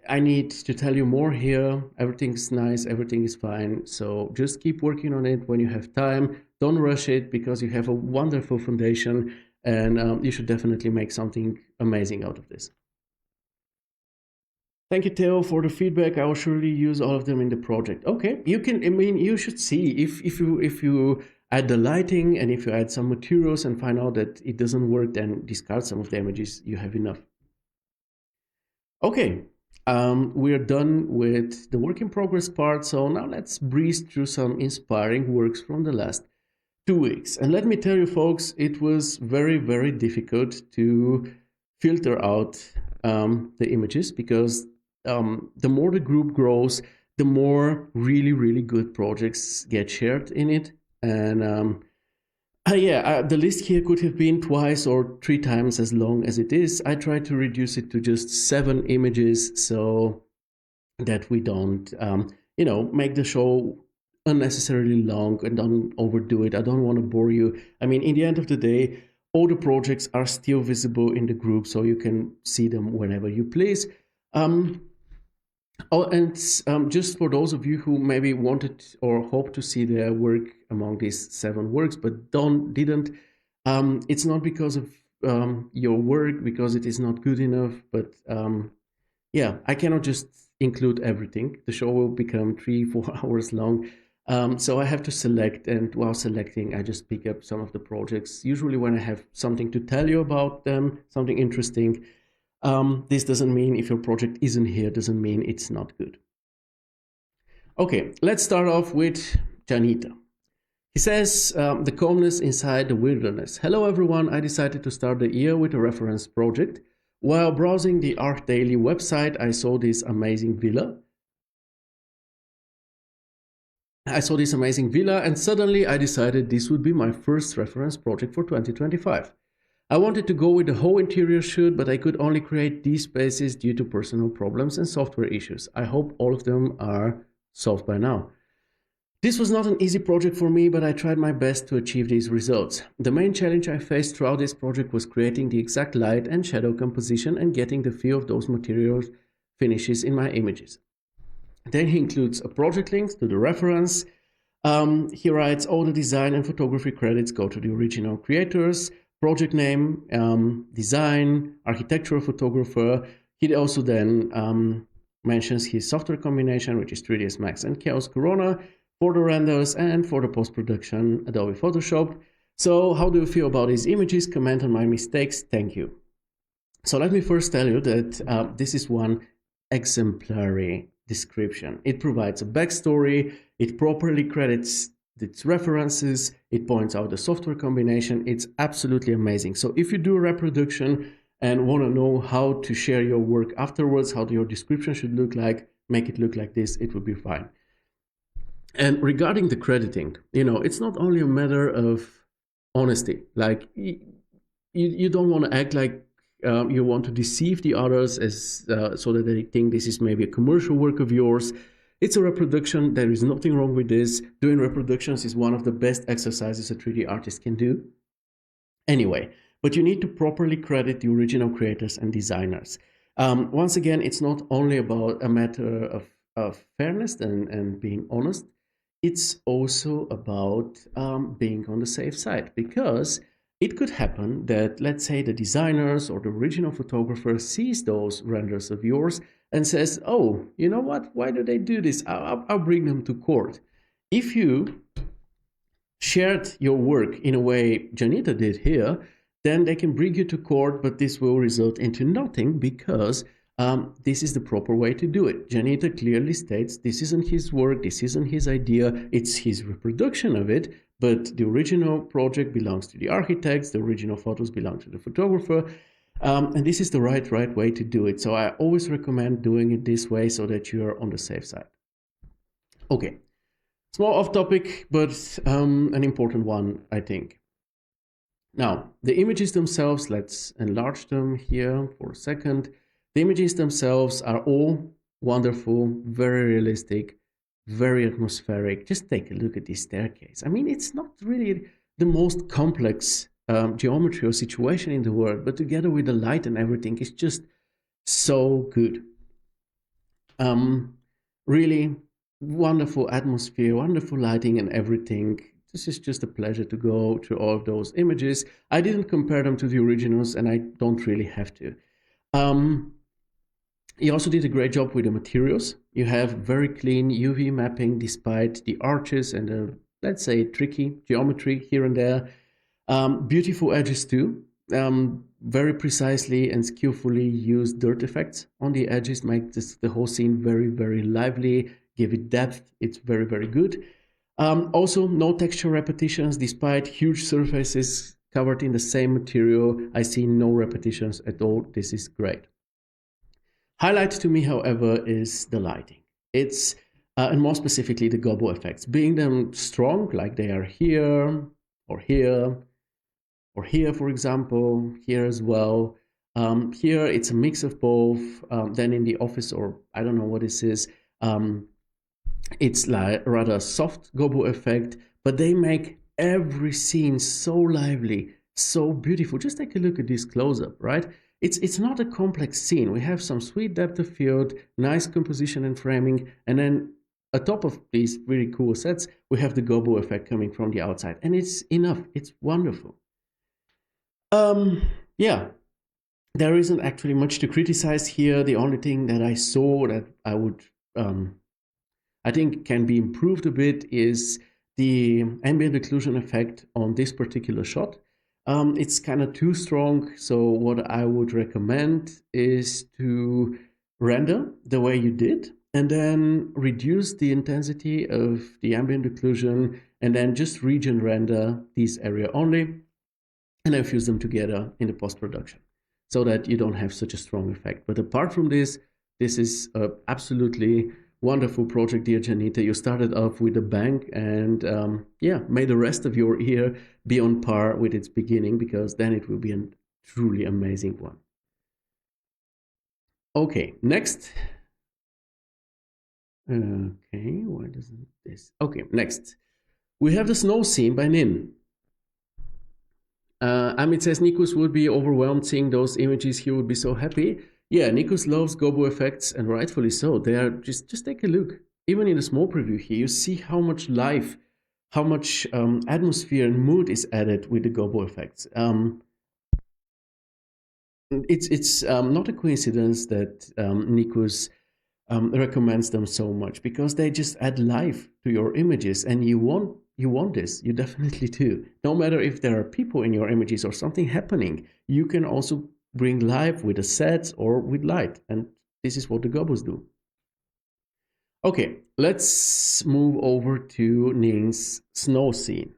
I need to tell you more here. Everything's nice, everything is fine. So just keep working on it when you have time. Don't rush it, because you have a wonderful foundation, and you should definitely make something amazing out of this. Thank you, Theo, for the feedback. I will surely use all of them in the project. Okay, you can, you should see if you add the lighting and if you add some materials and find out that it doesn't work, then discard some of the images. You have enough. Okay, we are done with the work in progress part. So now let's breeze through some inspiring works from the last 2 weeks. And let me tell you, folks, it was very, very difficult to filter out the images, because the more the group grows, the more really, really good projects get shared in it. And the list here could have been twice or 3 times as long as it is. I tried to reduce it to just 7 images so that we don't, make the show unnecessarily long and don't overdo it. I don't want to bore you. In the end of the day, all the projects are still visible in the group, so you can see them whenever you please. Just for those of you who maybe wanted or hoped to see their work among these 7 works but didn't, it's not because of your work, because it is not good enough, but I cannot just include everything. The show will become 3-4 hours long. So I have to select, and while selecting, I just pick up some of the projects. Usually when I have something to tell you about them, something interesting. This doesn't mean if your project isn't here, doesn't mean it's not good. Okay, let's start off with Janita. He says, the calmness inside the wilderness. Hello everyone, I decided to start the year with a reference project. While browsing the Art Daily website, I saw this amazing villa. And suddenly I decided this would be my first reference project for 2025. I wanted to go with the whole interior shoot, but I could only create these spaces due to personal problems and software issues. I hope all of them are solved by now. This was not an easy project for me, but I tried my best to achieve these results. The main challenge I faced throughout this project was creating the exact light and shadow composition and getting the feel of those materials finishes in my images. Then he includes a project link to the reference. He writes all the design and photography credits go to the original creators, project name, design, architectural photographer. He also then mentions his software combination, which is 3ds Max and Chaos Corona, for the renders and for the post-production, Adobe Photoshop. So how do you feel about these images? Comment on my mistakes. Thank you. So let me first tell you that this is one exemplary description. It provides a backstory, it properly credits its references, it points out the software combination. It's absolutely amazing. So if you do a reproduction and want to know how to share your work afterwards, how your description should look like, make it look like this, it would be fine. And regarding the crediting, it's not only a matter of honesty. Like, you don't want to act like you want to deceive the others as so that they think this is maybe a commercial work of yours. It's a reproduction. There is nothing wrong with this. Doing reproductions is one of the best exercises a 3D artist can do. Anyway, but you need to properly credit the original creators and designers. Once again, it's not only about a matter of fairness and being honest. It's also about being on the safe side, because it could happen that, let's say, the designers or the original photographer sees those renders of yours and says, oh, you know what? Why do they do this? I'll bring them to court. If you shared your work in a way Janita did here, then they can bring you to court, but this will result into nothing, because this is the proper way to do it. Janita clearly states this isn't his work, this isn't his idea, it's his reproduction of it, but the original project belongs to the architects, the original photos belong to the photographer, and this is the right way to do it. So I always recommend doing it this way so that you're on the safe side. Okay, small off topic, but an important one, I think. Now, the images themselves, let's enlarge them here for a second. The images themselves are all wonderful, very realistic, very atmospheric. Just take a look at this staircase. I mean, it's not really the most complex geometry or situation in the world, but together with the light and everything, it's just so good. Really wonderful atmosphere, wonderful lighting and everything. This is just a pleasure to go through all of those images. I didn't compare them to the originals, and I don't really have to. He also did a great job with the materials. You have very clean UV mapping despite the arches and the, let's say, tricky geometry here and there. Beautiful edges too. Very precisely and skillfully used dirt effects on the edges make the whole scene very, very lively, give it depth. It's very, very good. Also, no texture repetitions despite huge surfaces covered in the same material. I see no repetitions at all. This is great. Highlight to me, however, is the lighting. It's, and more specifically, the gobbo effects. Being them strong, like they are here, or here, or here, for example, here as well. Here, it's a mix of both. Then in the office, or I don't know what this is, it's like rather soft gobbo effect, but they make every scene so lively, so beautiful. Just take a look at this close-up, right? It's not a complex scene. We have some sweet depth of field, nice composition and framing, and then atop of these really cool sets, we have the gobbo effect coming from the outside, and it's enough. It's wonderful. Yeah, there isn't actually much to criticize here. The only thing that I saw that I I think can be improved a bit is the ambient occlusion effect on this particular shot. It's kind of too strong, so what I would recommend is to render the way you did, and then reduce the intensity of the ambient occlusion, and then just region render this area only, and then fuse them together in the post-production, so that you don't have such a strong effect. But apart from this, this is a absolutely wonderful project, dear Janita. You started off with a bang, and yeah, may the rest of your year be on par with its beginning, because then it will be a truly amazing one. Okay, next. Okay, why doesn't this? Okay, next. We have the snow scene by Ninh. Amit says Nikus would be overwhelmed seeing those images. He would be so happy. Yeah, Nikus loves gobo effects, and rightfully so. They are just take a look. Even in a small preview here, you see how much life, how much atmosphere and mood is added with the gobo effects. It's not a coincidence that Nikus recommends them so much, because they just add life to your images, and you want this. You definitely do. No matter if there are people in your images or something happening, you can also bring life with the sets or with light, and this is what the gobos do. Okay, let's move over to Ning's snow scene.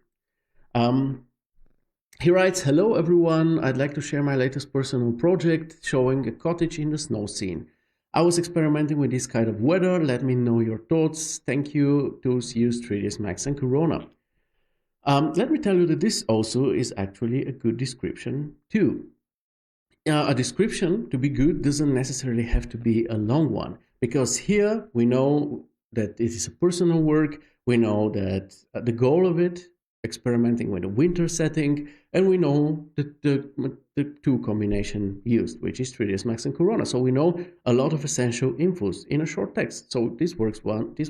He writes, "Hello everyone, I'd like to share my latest personal project showing a cottage in the snow scene. I was experimenting with this kind of weather. Let me know your thoughts. Thank you. Tools use 3ds Max and Corona." Let me tell you that this also is actually a good description too. A description, to be good, doesn't necessarily have to be a long one, because here we know that it is a personal work. We know that the goal of it, experimenting with a winter setting, and we know the two combination used, which is 3ds Max and Corona. So we know a lot of essential infos in a short text. So this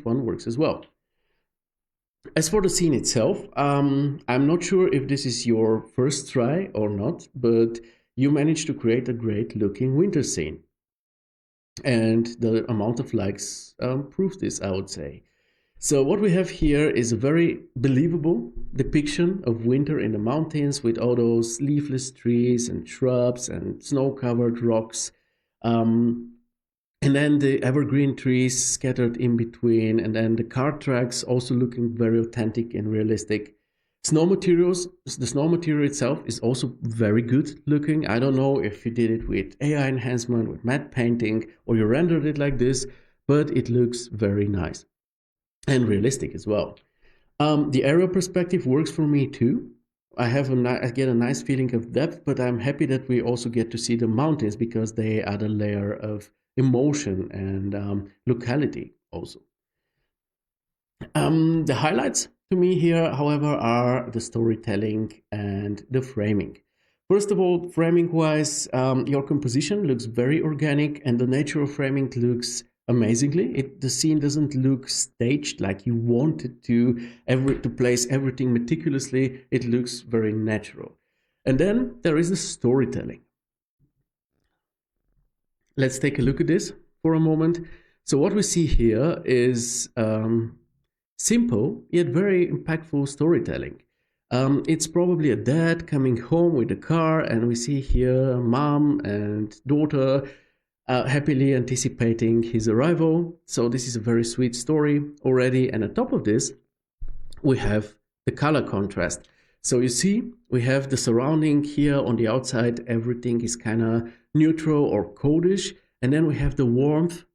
one works as well. As for the scene itself, I'm not sure if this is your first try or not, but you managed to create a great looking winter scene. And the amount of likes proves this, I would say. So what we have here is a very believable depiction of winter in the mountains, with all those leafless trees and shrubs and snow-covered rocks. And then the evergreen trees scattered in between, and then the cart tracks also looking very authentic and realistic. Snow materials, the snow material itself is also very good looking. I don't know if you did it with AI enhancement, with matte painting, or you rendered it like this, but it looks very nice and realistic as well. The aerial perspective works for me too. I get a nice feeling of depth, but I'm happy that we also get to see the mountains, because they add a layer of emotion and locality also. The highlights to me here, however, are the storytelling and the framing. First of all, framing wise, your composition looks very organic, and the nature of framing looks amazingly. The scene doesn't look staged like you wanted to place everything meticulously. It looks very natural. And then there is the storytelling. Let's take a look at this for a moment. So what we see here is simple yet very impactful storytelling. It's probably a dad coming home with a car, and we see here mom and daughter happily anticipating his arrival. So this is a very sweet story already. And on top of this, we have the color contrast. So you see, we have the surrounding here on the outside. Everything is kind of neutral or coldish. And then we have the warmth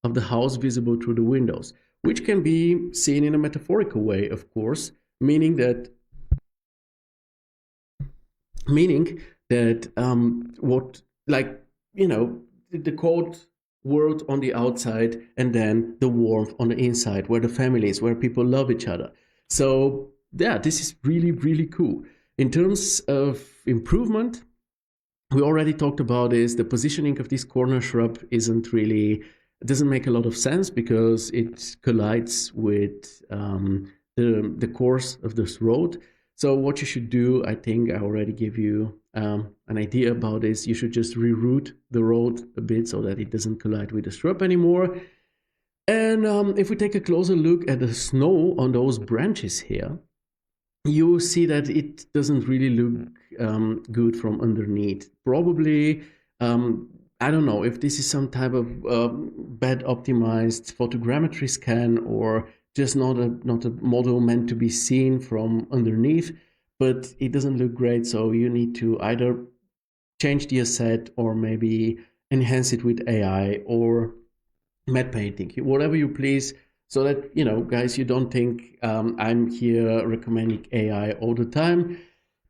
of the house visible through the windows, which can be seen in a metaphorical way, of course, meaning that the cold world on the outside, and then the warmth on the inside, where the family is, where people love each other. So yeah, this is really, really cool. In terms of improvement, we already talked about this. The positioning of this corner shrub doesn't make a lot of sense, because it collides with the course of this road. So what you should do, I think I already gave you an idea about this. You should just reroute the road a bit so that it doesn't collide with the shrub anymore. And if we take a closer look at the snow on those branches here, you see that it doesn't really look good from underneath. Probably, I don't know if this is some type of bad optimized photogrammetry scan or just not a model meant to be seen from underneath, but it doesn't look great. So you need to either change the asset or maybe enhance it with AI or matte painting, whatever you please, so that, you know, guys, you don't think I'm here recommending AI all the time.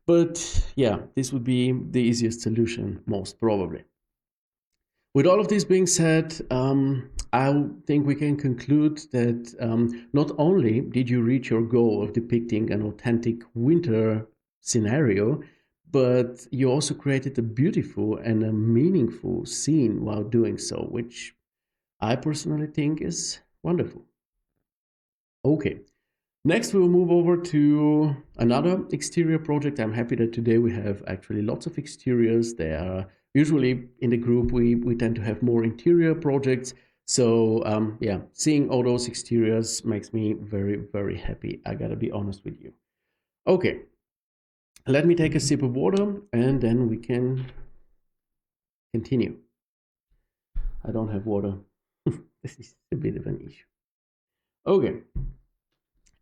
But yeah, this would be the easiest solution, most probably. With all of this being said, I think we can conclude that not only did you reach your goal of depicting an authentic winter scenario, but you also created a beautiful and a meaningful scene while doing so, which I personally think is wonderful. Okay, next we'll move over to another exterior project. I'm happy that today we have actually lots of exteriors. They are usually in the group, we tend to have more interior projects. So yeah, seeing all those exteriors makes me very, very happy. I gotta be honest with you. Okay, let me take a sip of water and then we can continue. I don't have water. This is a bit of an issue. Okay.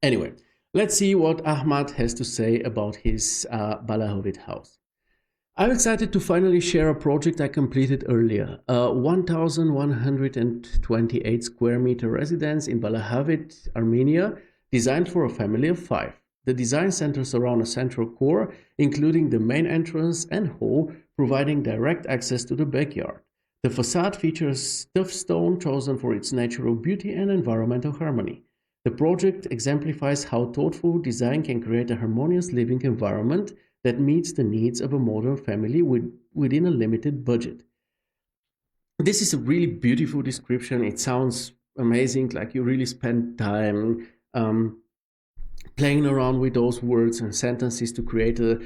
Anyway, let's see what Ahmad has to say about his Balahovit house. I'm excited to finally share a project I completed earlier. A 1,128 square meter residence in Balahavit, Armenia, designed for a family of 5. The design centers around a central core, including the main entrance and hall, providing direct access to the backyard. The facade features tuff stone chosen for its natural beauty and environmental harmony. The project exemplifies how thoughtful design can create a harmonious living environment that meets the needs of a modern family within a limited budget. This is a really beautiful description. It sounds amazing, like you really spent time playing around with those words and sentences to create a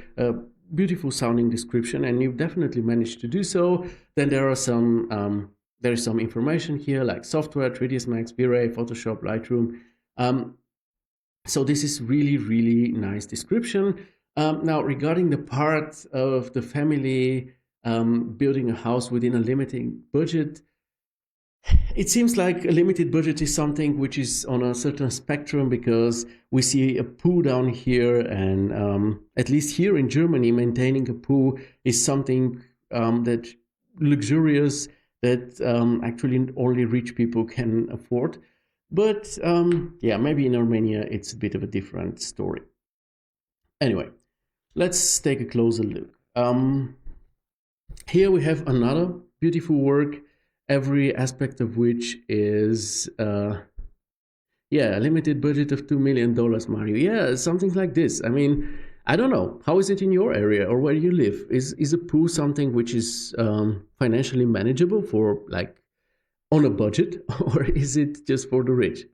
beautiful sounding description, and you've definitely managed to do so. Then there is some information here like software, 3ds Max, V-Ray, Photoshop, Lightroom. So this is really, really nice description. Now, regarding the part of the family building a house within a limited budget, it seems like a limited budget is something which is on a certain spectrum, because we see a pool down here, and at least here in Germany, maintaining a pool is something that luxurious, that actually only rich people can afford. But yeah, maybe in Armenia it's a bit of a different story. Anyway, let's take a closer look. Here we have another beautiful work, every aspect of which is yeah, a limited budget of $2 million, Mario. Yeah, something like this. I mean, I don't know. How is it in your area or where you live? Is a pool something which is financially manageable for, like, on a budget, or is it just for the rich?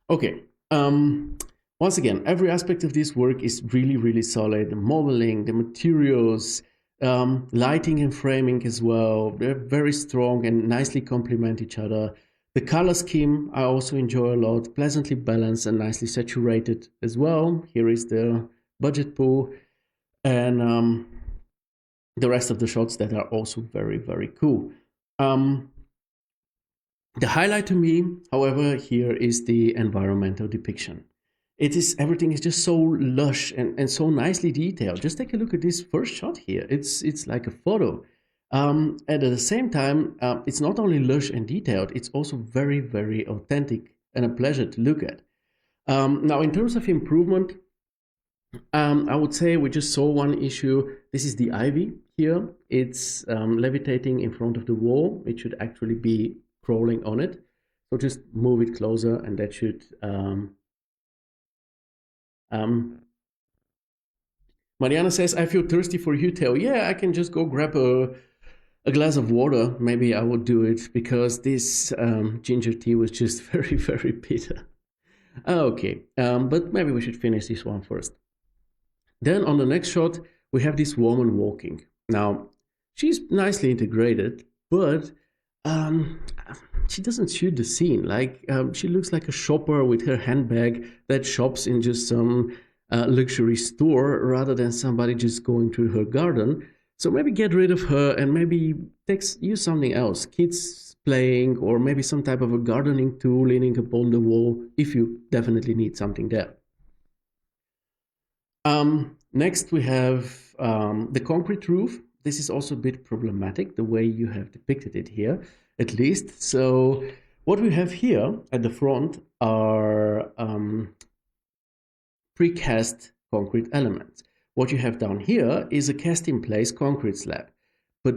Okay. Once again, every aspect of this work is really, really solid. The modeling, the materials, lighting and framing as well. They're very strong and nicely complement each other. The color scheme I also enjoy a lot, pleasantly balanced and nicely saturated as well. Here is the budget pool, and the rest of the shots that are also very, very cool. The highlight to me, however, here is the environmental depiction. Everything is just so lush and so nicely detailed. Just take a look at this first shot here. It's like a photo. And at the same time, it's not only lush and detailed, it's also very, very authentic and a pleasure to look at. Now, in terms of improvement, I would say we just saw one issue. This is the ivy here. It's levitating in front of the wall. It should actually be crawling on it. So just move it closer, and that should... Mariana says, I feel thirsty for you, Theo. Yeah, I can just go grab a glass of water. Maybe I would do it, because this ginger tea was just very, very bitter. Okay, but maybe we should finish this one first. Then on the next shot, we have this woman walking. Now, she's nicely integrated, but um, she doesn't suit the scene. Like she looks like a shopper with her handbag that shops in just some luxury store rather than somebody just going to her garden. So maybe get rid of her and maybe use something else. Kids playing or maybe some type of a gardening tool leaning upon the wall if you definitely need something there. Next we have the concrete roof. This is also a bit problematic the way you have depicted it here, at least. So what we have here at the front are precast concrete elements. What you have down here is a cast in place concrete slab, but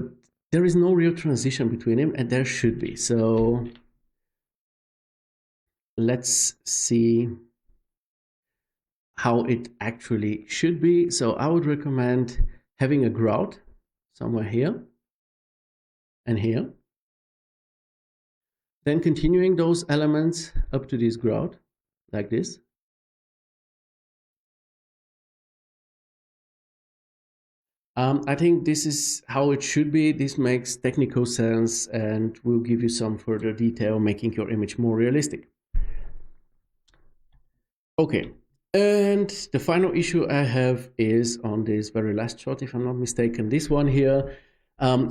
there is no real transition between them, and there should be. So let's see how it actually should be. So I would recommend having a grout somewhere here and here. Then continuing those elements up to this grout, like this. I think this is how it should be. This makes technical sense and will give you some further detail, making your image more realistic. Okay, and the final issue I have is on this very last shot, if I'm not mistaken, this one here.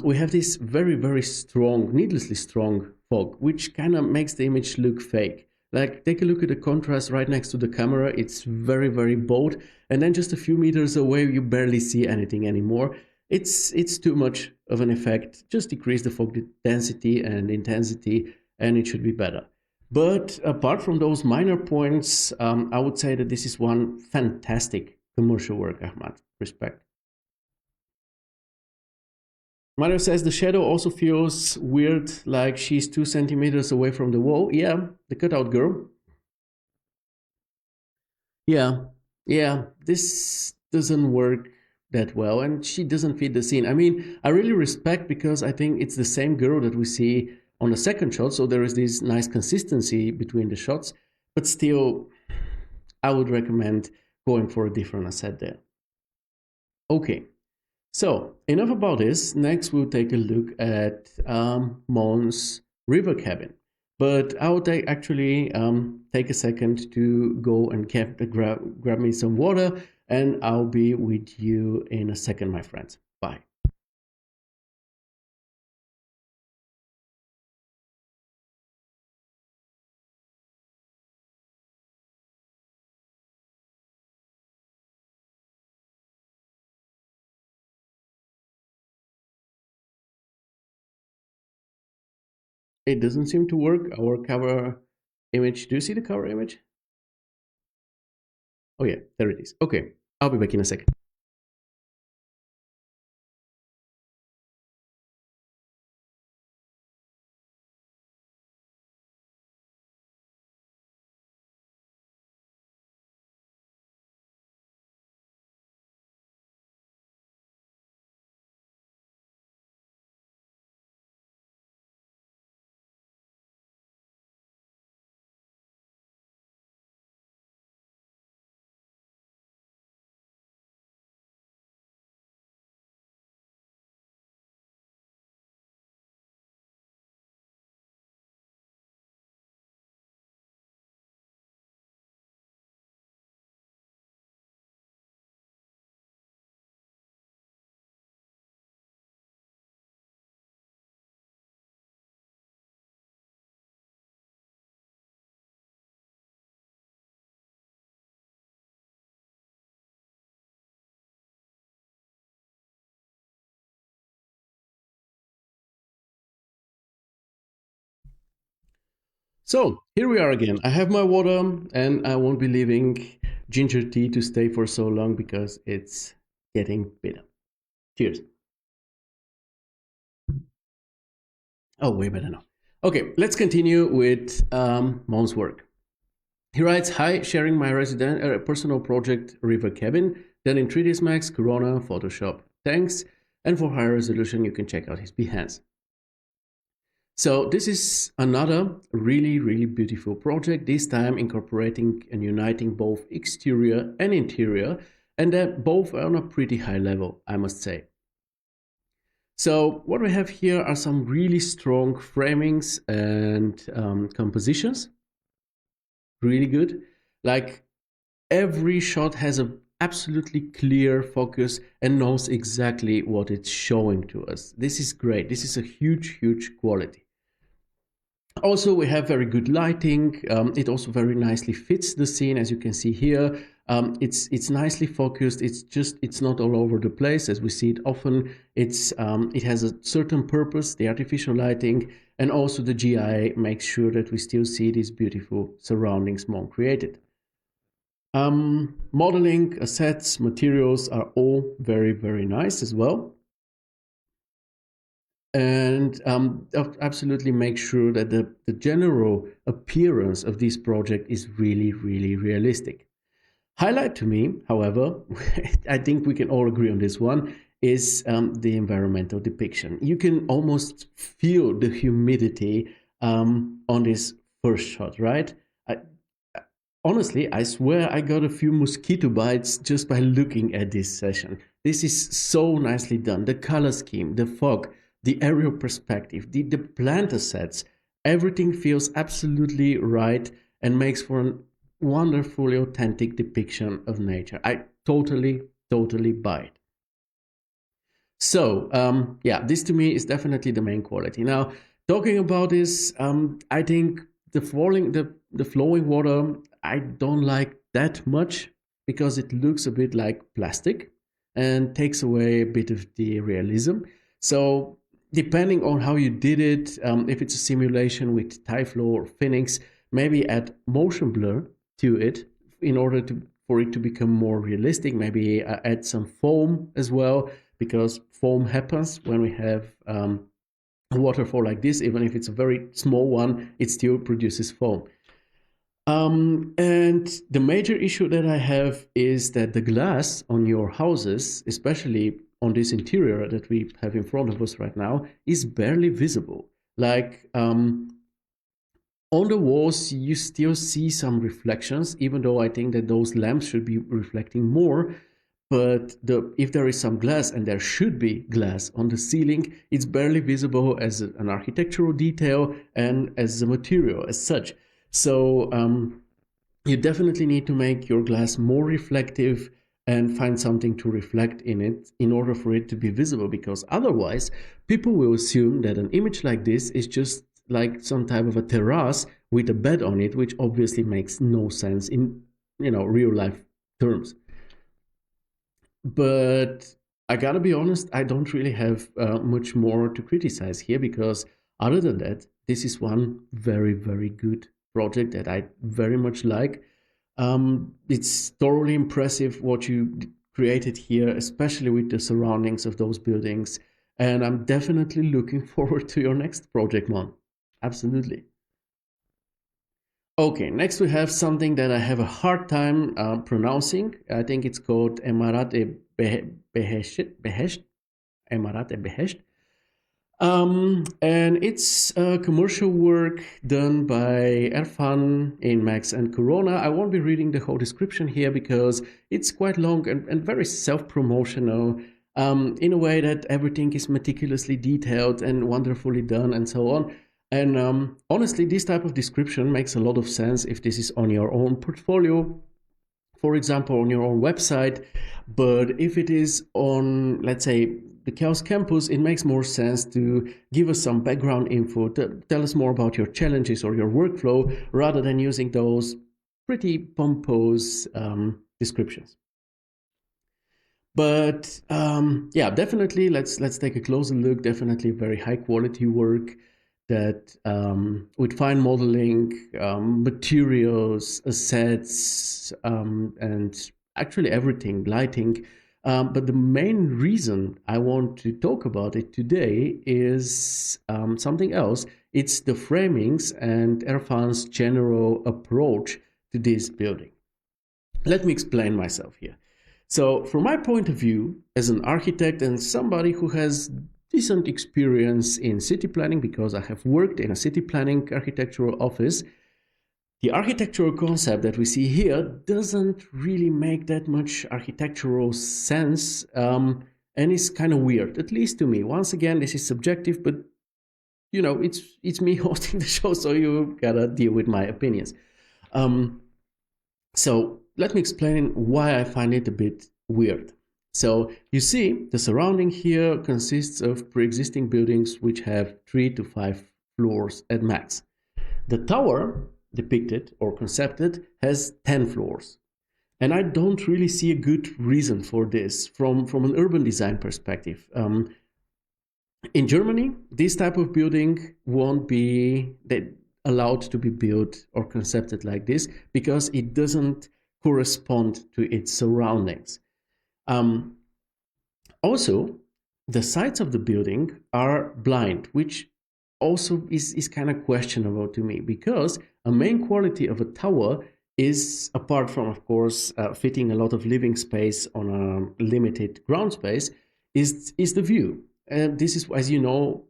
We have this very, very strong, needlessly strong fog, which kind of makes the image look fake. Like, take a look at the contrast right next to the camera. It's very, very bold. And then just a few meters away, you barely see anything anymore. It's too much of an effect. Just decrease the fog density and intensity, and it should be better. But apart from those minor points, I would say that this is one fantastic commercial work, Ahmad. Respect. Mario says the shadow also feels weird, like she's 2 centimeters away from the wall. Yeah, the cutout girl. Yeah, this doesn't work that well, and she doesn't fit the scene. I mean, I really respect because I think it's the same girl that we see on the second shot, so there is this nice consistency between the shots, but still, I would recommend going for a different asset there. Okay, so enough about this. Next, we'll take a look at Mon's river cabin. But I would actually take a second to go and grab me some water, and I'll be with you in a second, my friends. Bye. It doesn't seem to work. Our cover image. Do you see the cover image? Oh yeah, there it is. Okay, I'll be back in a second. So here we are again. I have my water, and I won't be leaving ginger tea to stay for so long because it's getting bitter. Cheers. Oh, way better now. Okay, let's continue with Mon's work. He writes, "Hi, sharing my personal project River Cabin, done in 3ds Max, Corona, Photoshop. Thanks. And for higher resolution, you can check out his Behance." So this is another really, really beautiful project, this time incorporating and uniting both exterior and interior, and they're both on a pretty high level, I must say. So what we have here are some really strong framings and compositions. Really good. Like every shot has a absolutely clear focus and knows exactly what it's showing to us. This is great. This is a huge, huge quality. Also, we have very good lighting. It also very nicely fits the scene, as you can see here. It's nicely focused. It's not all over the place as we see it often. It has a certain purpose, the artificial lighting, and also the GI makes sure that we still see these beautiful surroundings Wong created. Modeling, assets, materials are all very, very nice as well. And absolutely make sure that the general appearance of this project is really, really realistic. Highlight to me, however, I think we can all agree on this one, is the environmental depiction. You can almost feel the humidity on this first shot, right? Honestly, I swear I got a few mosquito bites just by looking at this session. This is so nicely done. The color scheme, the fog, the aerial perspective, the plant assets, everything feels absolutely right and makes for a wonderfully authentic depiction of nature. I totally buy it. So, yeah, this to me is definitely the main quality. Now, talking about this, I think the flowing water, I don't like that much because it looks a bit like plastic and takes away a bit of the realism. So, depending on how you did it, if it's a simulation with Tyflow or Phoenix, maybe add motion blur to it in order for it to become more realistic. Maybe add some foam as well, because foam happens when we have a waterfall like this. Even if it's a very small one, it still produces foam. And the major issue that I have is that the glass on your houses, especially on this interior that we have in front of us right now, is barely visible. Like on the walls, you still see some reflections, even though I think that those lamps should be reflecting more. But if there is some glass, and there should be glass on the ceiling, it's barely visible as an architectural detail and as a material as such. So you definitely need to make your glass more reflective and find something to reflect in it in order for it to be visible, because otherwise people will assume that an image like this is just like some type of a terrace with a bed on it, which obviously makes no sense in real life terms. But I gotta be honest, I don't really have much more to criticize here, because other than that, this is one very, very good project that I very much like. It's thoroughly impressive what you created here, especially with the surroundings of those buildings. And I'm definitely looking forward to your next project, Mon. Absolutely. Okay, next we have something that I have a hard time pronouncing. I think it's called Emarate Behesht. Emarate Behesht. And it's a commercial work done by Erfan in Max and Corona. I won't be reading the whole description here because it's quite long and very self-promotional, in a way that everything is meticulously detailed and wonderfully done and so on. And honestly, this type of description makes a lot of sense if this is on your own portfolio, for example, on your own website. But if it is on, let's say, the Chaos Campus, it makes more sense to give us some background info, to tell us more about your challenges or your workflow, rather than using those pretty pompous descriptions. But yeah, definitely let's take a closer look. Definitely very high quality work that with fine modeling, materials, assets, and actually everything, lighting. But the main reason I want to talk about it today is something else. It's the framings and Erfan's general approach to this building. Let me explain myself here. So, from my point of view, as an architect and somebody who has decent experience in city planning, because I have worked in a city planning architectural office, the architectural concept that we see here doesn't really make that much architectural sense, and it's kind of weird, at least to me. Once again, this is subjective, but you know, it's me hosting the show, so you gotta deal with my opinions. So let me explain why I find it a bit weird. So you see, the surrounding here consists of pre-existing buildings which have 3 to 5 floors at max. The tower depicted or concepted has 10 floors. And I don't really see a good reason for this from an urban design perspective. In Germany, this type of building won't be allowed to be built or concepted like this because it doesn't correspond to its surroundings. Also, the sides of the building are blind, which also is kind of questionable to me, because a main quality of a tower is, apart from, of course, fitting a lot of living space on a limited ground space, is the view. And this is, as you know,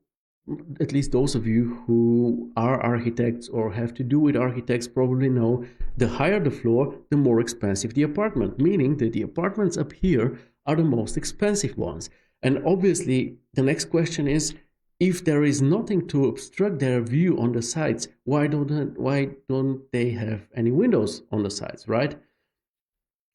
at least those of you who are architects or have to do with architects probably know, the higher the floor, the more expensive the apartment, meaning that the apartments up here are the most expensive ones. And obviously, the next question is, if there is nothing to obstruct their view on the sides, why don't they have any windows on the sides, right?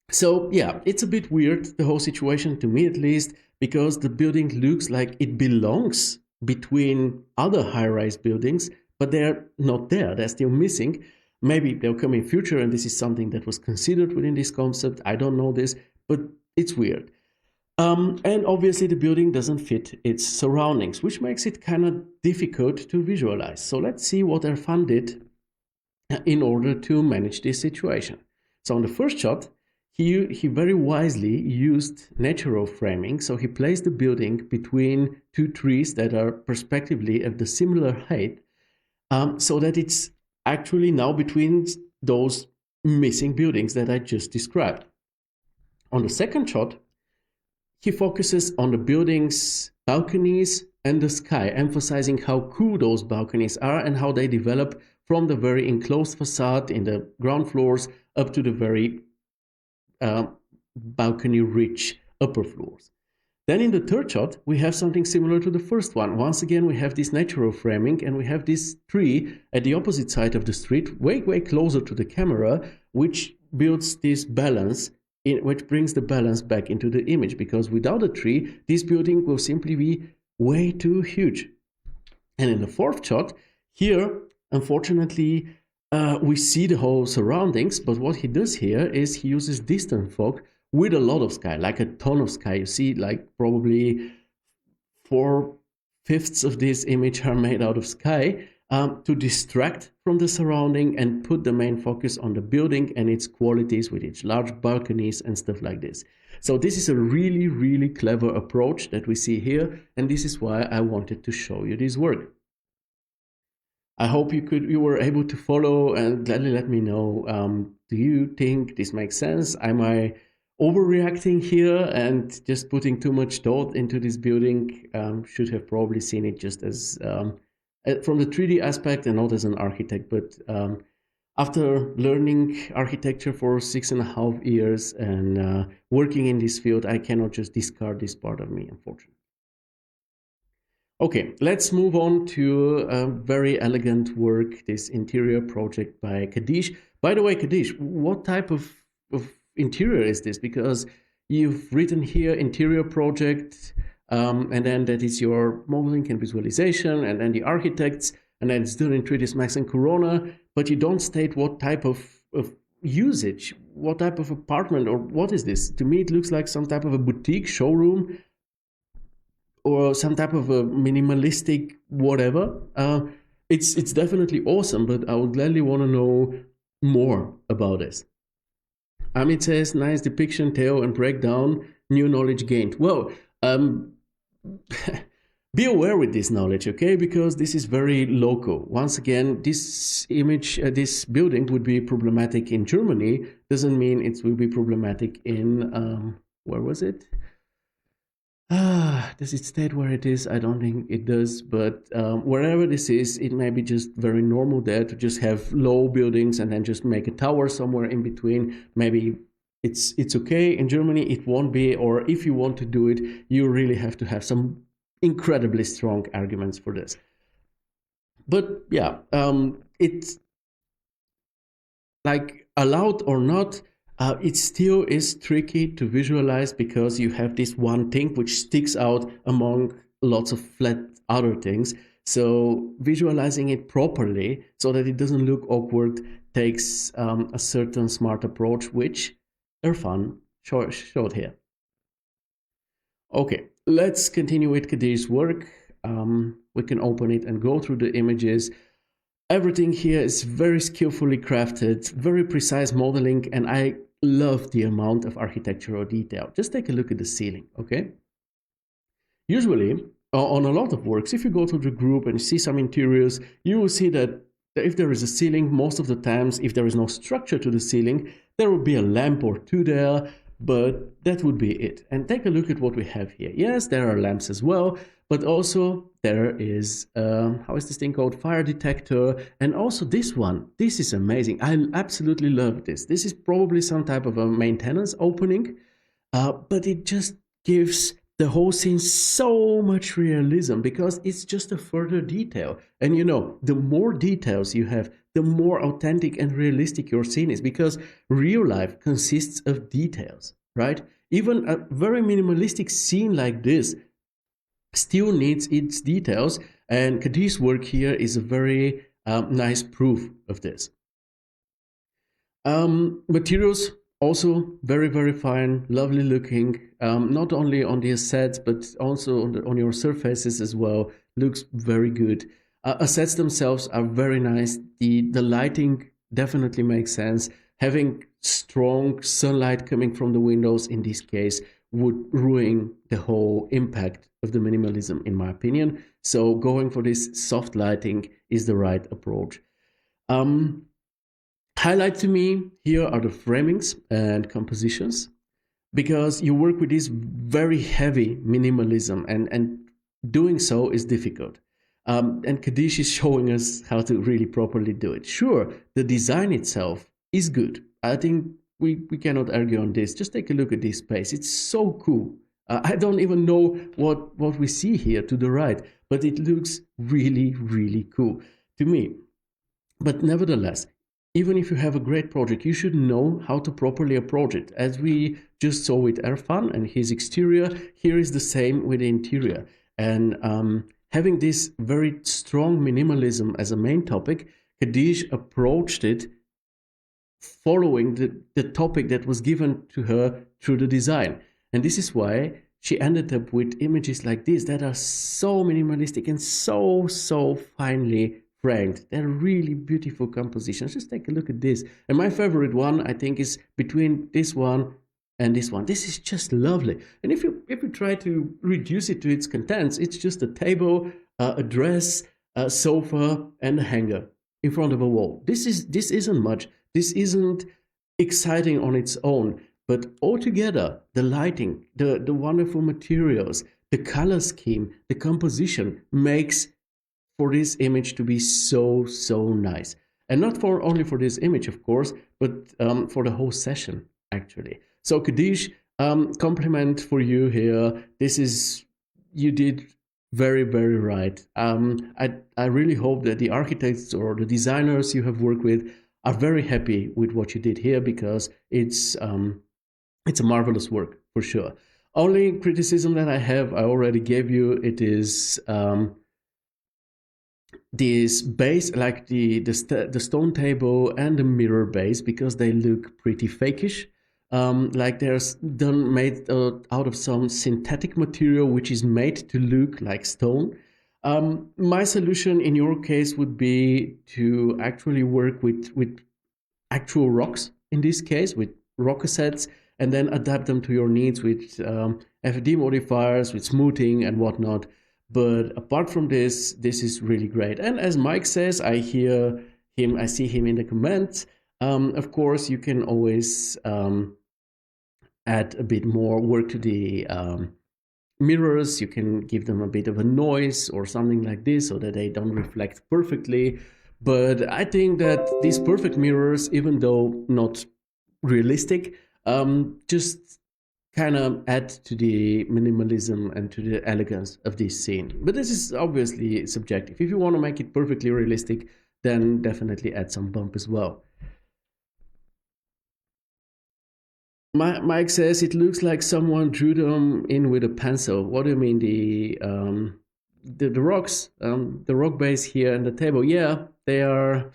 So yeah, it's a bit weird, the whole situation, to me at least, because the building looks like it belongs between other high-rise buildings, but they're not there. They're still missing. Maybe they'll come in future, and this is something that was considered within this concept. I don't know this, but it's weird. And obviously the building doesn't fit its surroundings, which makes it kind of difficult to visualize. So let's see what Erfan did in order to manage this situation. So on the first shot, he very wisely used natural framing. So he placed the building between two trees that are perspectively of the similar height, so that it's actually now between those missing buildings that I just described. On the second shot, he focuses on the building's balconies and the sky, emphasizing how cool those balconies are and how they develop from the very enclosed facade in the ground floors up to the very balcony-rich upper floors. Then in the third shot, we have something similar to the first one. Once again, we have this natural framing, and we have this tree at the opposite side of the street, way closer to the camera, which builds this balance, which brings the balance back into the image, because without a tree, this building will simply be way too huge. And in the fourth shot, here, unfortunately, we see the whole surroundings, but what he does here is he uses distant fog with a lot of sky, like a ton of sky. You see, like probably 4/5 of this image are made out of sky, to distract from the surrounding and put the main focus on the building and its qualities with its large balconies and stuff like this. So this is a really clever approach that we see here, and this is why I wanted to show you this work. I hope you were able to follow, and gladly let me know, do you think this makes sense? Am I overreacting here and just putting too much thought into this building? Should have probably seen it just as from the 3D aspect and not as an architect, but after learning architecture for 6.5 years and working in this field, I cannot just discard this part of me, unfortunately. Okay, let's move on to a very elegant work, this interior project by Khadij. By the way, Khadij, what type of interior is this? Because you've written here interior project, and then that is your modeling and visualization, and then the architects, and then it's done in 3ds Max and Corona, but you don't state what type of usage, what type of apartment, or what is this? To me, it looks like some type of a boutique showroom, or some type of a minimalistic whatever. It's definitely awesome, but I would gladly want to know more about this. Amit says, nice depiction, Theo, and breakdown, new knowledge gained. Well, be aware with this knowledge, okay? Because this is very local. Once again, this image, this building would be problematic in Germany. Doesn't mean it will be problematic in, where was it? Does it state where it is? I don't think it does, but wherever this is, it may be just very normal there to just have low buildings and then just make a tower somewhere in between, maybe it's okay. In Germany, it won't be, or if you want to do it, you really have to have some incredibly strong arguments for this. But yeah, it's like allowed or not, it still is tricky to visualize because you have this one thing which sticks out among lots of flat other things. So visualizing it properly so that it doesn't look awkward takes a certain smart approach, which Irfan showed here. Okay, let's continue with Khadij's work. We can open it and go through the images. Everything here is very skillfully crafted, very precise modeling, and I love the amount of architectural detail. Just take a look at the ceiling, okay? Usually, on a lot of works, if you go to the group and see some interiors, you will see that if there is a ceiling, most of the times, if there is no structure to the ceiling, there will be a lamp or two there, but that would be it. And take a look at what we have here. Yes, there are lamps as well, but also there is, how is this thing called? Fire detector. And also this one. This is amazing. I absolutely love this. This is probably some type of a maintenance opening, but it just gives the whole scene so much realism because it's just a further detail. And you know, the more details you have, the more authentic and realistic your scene is, because real life consists of details, right? Even a very minimalistic scene like this still needs its details, and Khadij's work here is a very nice proof of this. Materials also very, very fine, lovely looking, not only on the assets, but also on your surfaces as well. Looks very good. Assets themselves are very nice. The lighting definitely makes sense. Having strong sunlight coming from the windows in this case would ruin the whole impact of the minimalism, in my opinion. So going for this soft lighting is the right approach. Highlight to me here are the framings and compositions, because you work with this very heavy minimalism, and doing so is difficult. And Khadij is showing us how to really properly do it. Sure, the design itself is good. I think we cannot argue on this. Just take a look at this space. It's so cool. I don't even know what we see here to the right, but it looks really, really cool to me. But nevertheless, even if you have a great project, you should know how to properly approach it. As we just saw with Irfan and his exterior, here is the same with the interior. And having this very strong minimalism as a main topic, Khadij approached it following the topic that was given to her through the design. And this is why she ended up with images like this that are so minimalistic and so finely framed. They're really beautiful compositions. Just take a look at this. And my favorite one, I think, is between this one and this one. This is just lovely. And if you try to reduce it to its contents, it's just a table, a dress, a sofa, and a hanger in front of a wall. This isn't much. This isn't exciting on its own, but altogether, the lighting, the wonderful materials, the color scheme, the composition makes for this image to be so nice. And not only for this image, of course, but for the whole session, actually. So Khadij, compliment for you here. You did very, very right. I really hope that the architects or the designers you have worked with are very happy with what you did here, because it's a marvelous work for sure. Only criticism that I have, I already gave you. It is this base, like the stone table and the mirror base, because they look pretty fakish. Like they're made out of some synthetic material which is made to look like stone. My solution in your case would be to actually work with actual rocks, in this case with rock assets, and then adapt them to your needs with FD modifiers, with smoothing and whatnot. But apart from this is really great. And as Mike says, I see him in the comments. Of course, you can always add a bit more work to the mirrors. You can give them a bit of a noise or something like this so that they don't reflect perfectly. But I think that these perfect mirrors, even though not realistic, just kind of add to the minimalism and to the elegance of this scene. But this is obviously subjective. If you want to make it perfectly realistic, then definitely add some bump as well. Mike says it looks like someone drew them in with a pencil. What do you mean, the rocks, the rock base here and the table? Yeah, they are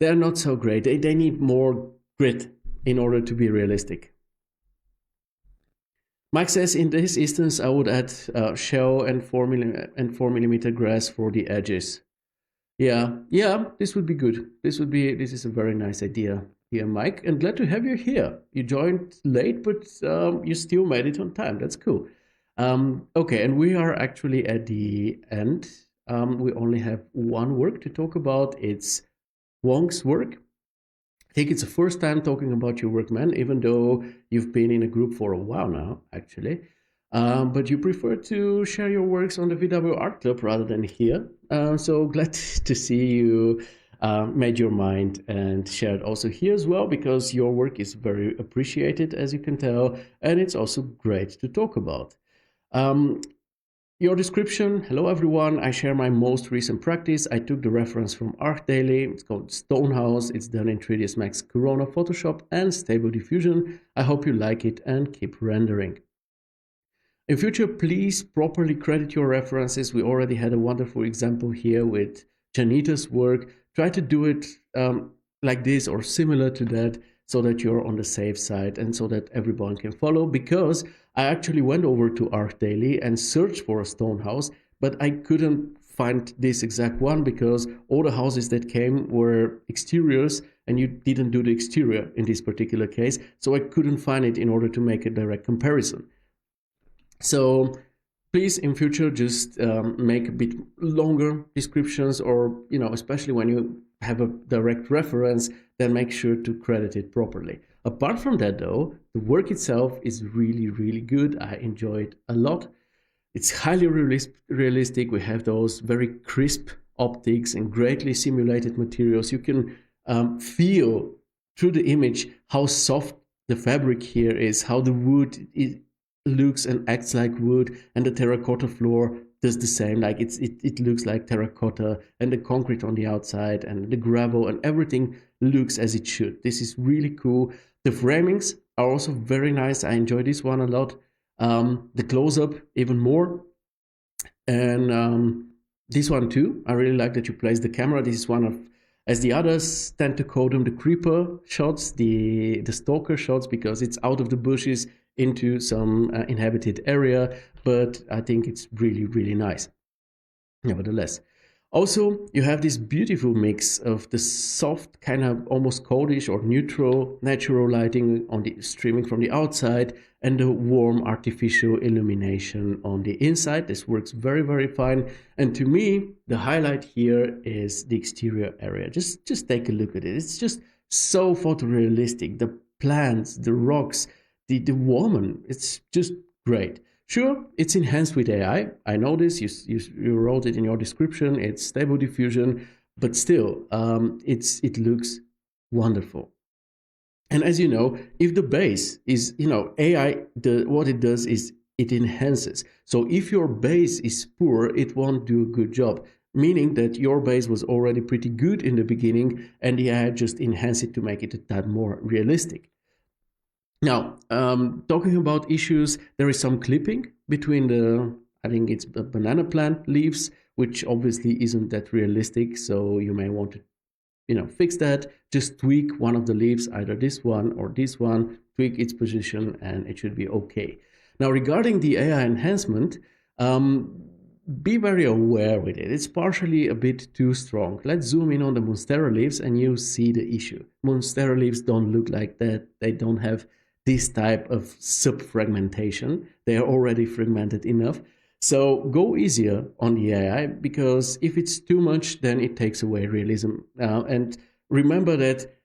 not so great. They need more grit in order to be realistic. Mike says in this instance I would add shell and 4mm grass for the edges. Yeah, this would be good. This is a very nice idea here, Mike, and glad to have you here. You joined late, but you still made it on time. That's cool. Okay, and we are actually at the end. We only have one work to talk about. It's Wong's work. I think it's the first time talking about your work, man, even though you've been in a group for a while now, actually. But you prefer to share your works on the VW Art Club rather than here. So glad to see you made your mind and shared also here as well, because your work is very appreciated, as you can tell, and it's also great to talk about. Your description: hello everyone, I share my most recent practice. I took the reference from ArchDaily. It's called Stonehouse. It's done in 3ds Max, Corona, Photoshop and Stable Diffusion. I hope you like it and keep rendering. In future, please properly credit your references. We already had a wonderful example here with Janita's work. Try to do it like this or similar to that, so that you're on the safe side and so that everyone can follow, because I actually went over to ArchDaily and searched for a stone house, but I couldn't find this exact one because all the houses that came were exteriors and you didn't do the exterior in this particular case, so I couldn't find it in order to make a direct comparison. So please in future just make a bit longer descriptions, or especially when you have a direct reference, then make sure to credit it properly. Apart from that though, the work itself is really, really good. I enjoy it a lot. It's highly realistic. We have those very crisp optics and greatly simulated materials. You can feel through the image how soft the fabric here is, how the wood looks and acts like wood, and the terracotta floor does the same. Like it looks like terracotta, and the concrete on the outside and the gravel and everything looks as it should. This is really cool. The framings are also very nice. I enjoy this one a lot. The close-up even more, and this one too. I really like that you place the camera. This is one of, as the others tend to call them, the creeper shots, the stalker shots, because it's out of the bushes into some inhabited area, but I think it's really, really nice nevertheless. Also, you have this beautiful mix of the soft, kind of almost coldish or neutral natural lighting on the streaming from the outside, and the warm artificial illumination on the inside. This works very, very fine. And to me, the highlight here is the exterior area. Just take a look at it. It's just so photorealistic. The plants, the rocks, the woman, it's just great. Sure, it's enhanced with AI. I know this. You wrote it in your description. It's stable diffusion, but still, it looks wonderful. And as you know, if the base is, AI, what it does is it enhances. So if your base is poor, it won't do a good job. Meaning that your base was already pretty good in the beginning, and the AI just enhanced it to make it a tad more realistic. Now, talking about issues, there is some clipping between I think it's the banana plant leaves, which obviously isn't that realistic. So you may want to, fix that. Just tweak one of the leaves, either this one or this one, tweak its position, and it should be okay. Now, regarding the AI enhancement, be very aware with it. It's partially a bit too strong. Let's zoom in on the Monstera leaves and you see the issue. Monstera leaves don't look like that. They don't have this type of sub-fragmentation. They are already fragmented enough. So go easier on the AI, because if it's too much, then it takes away realism. And remember that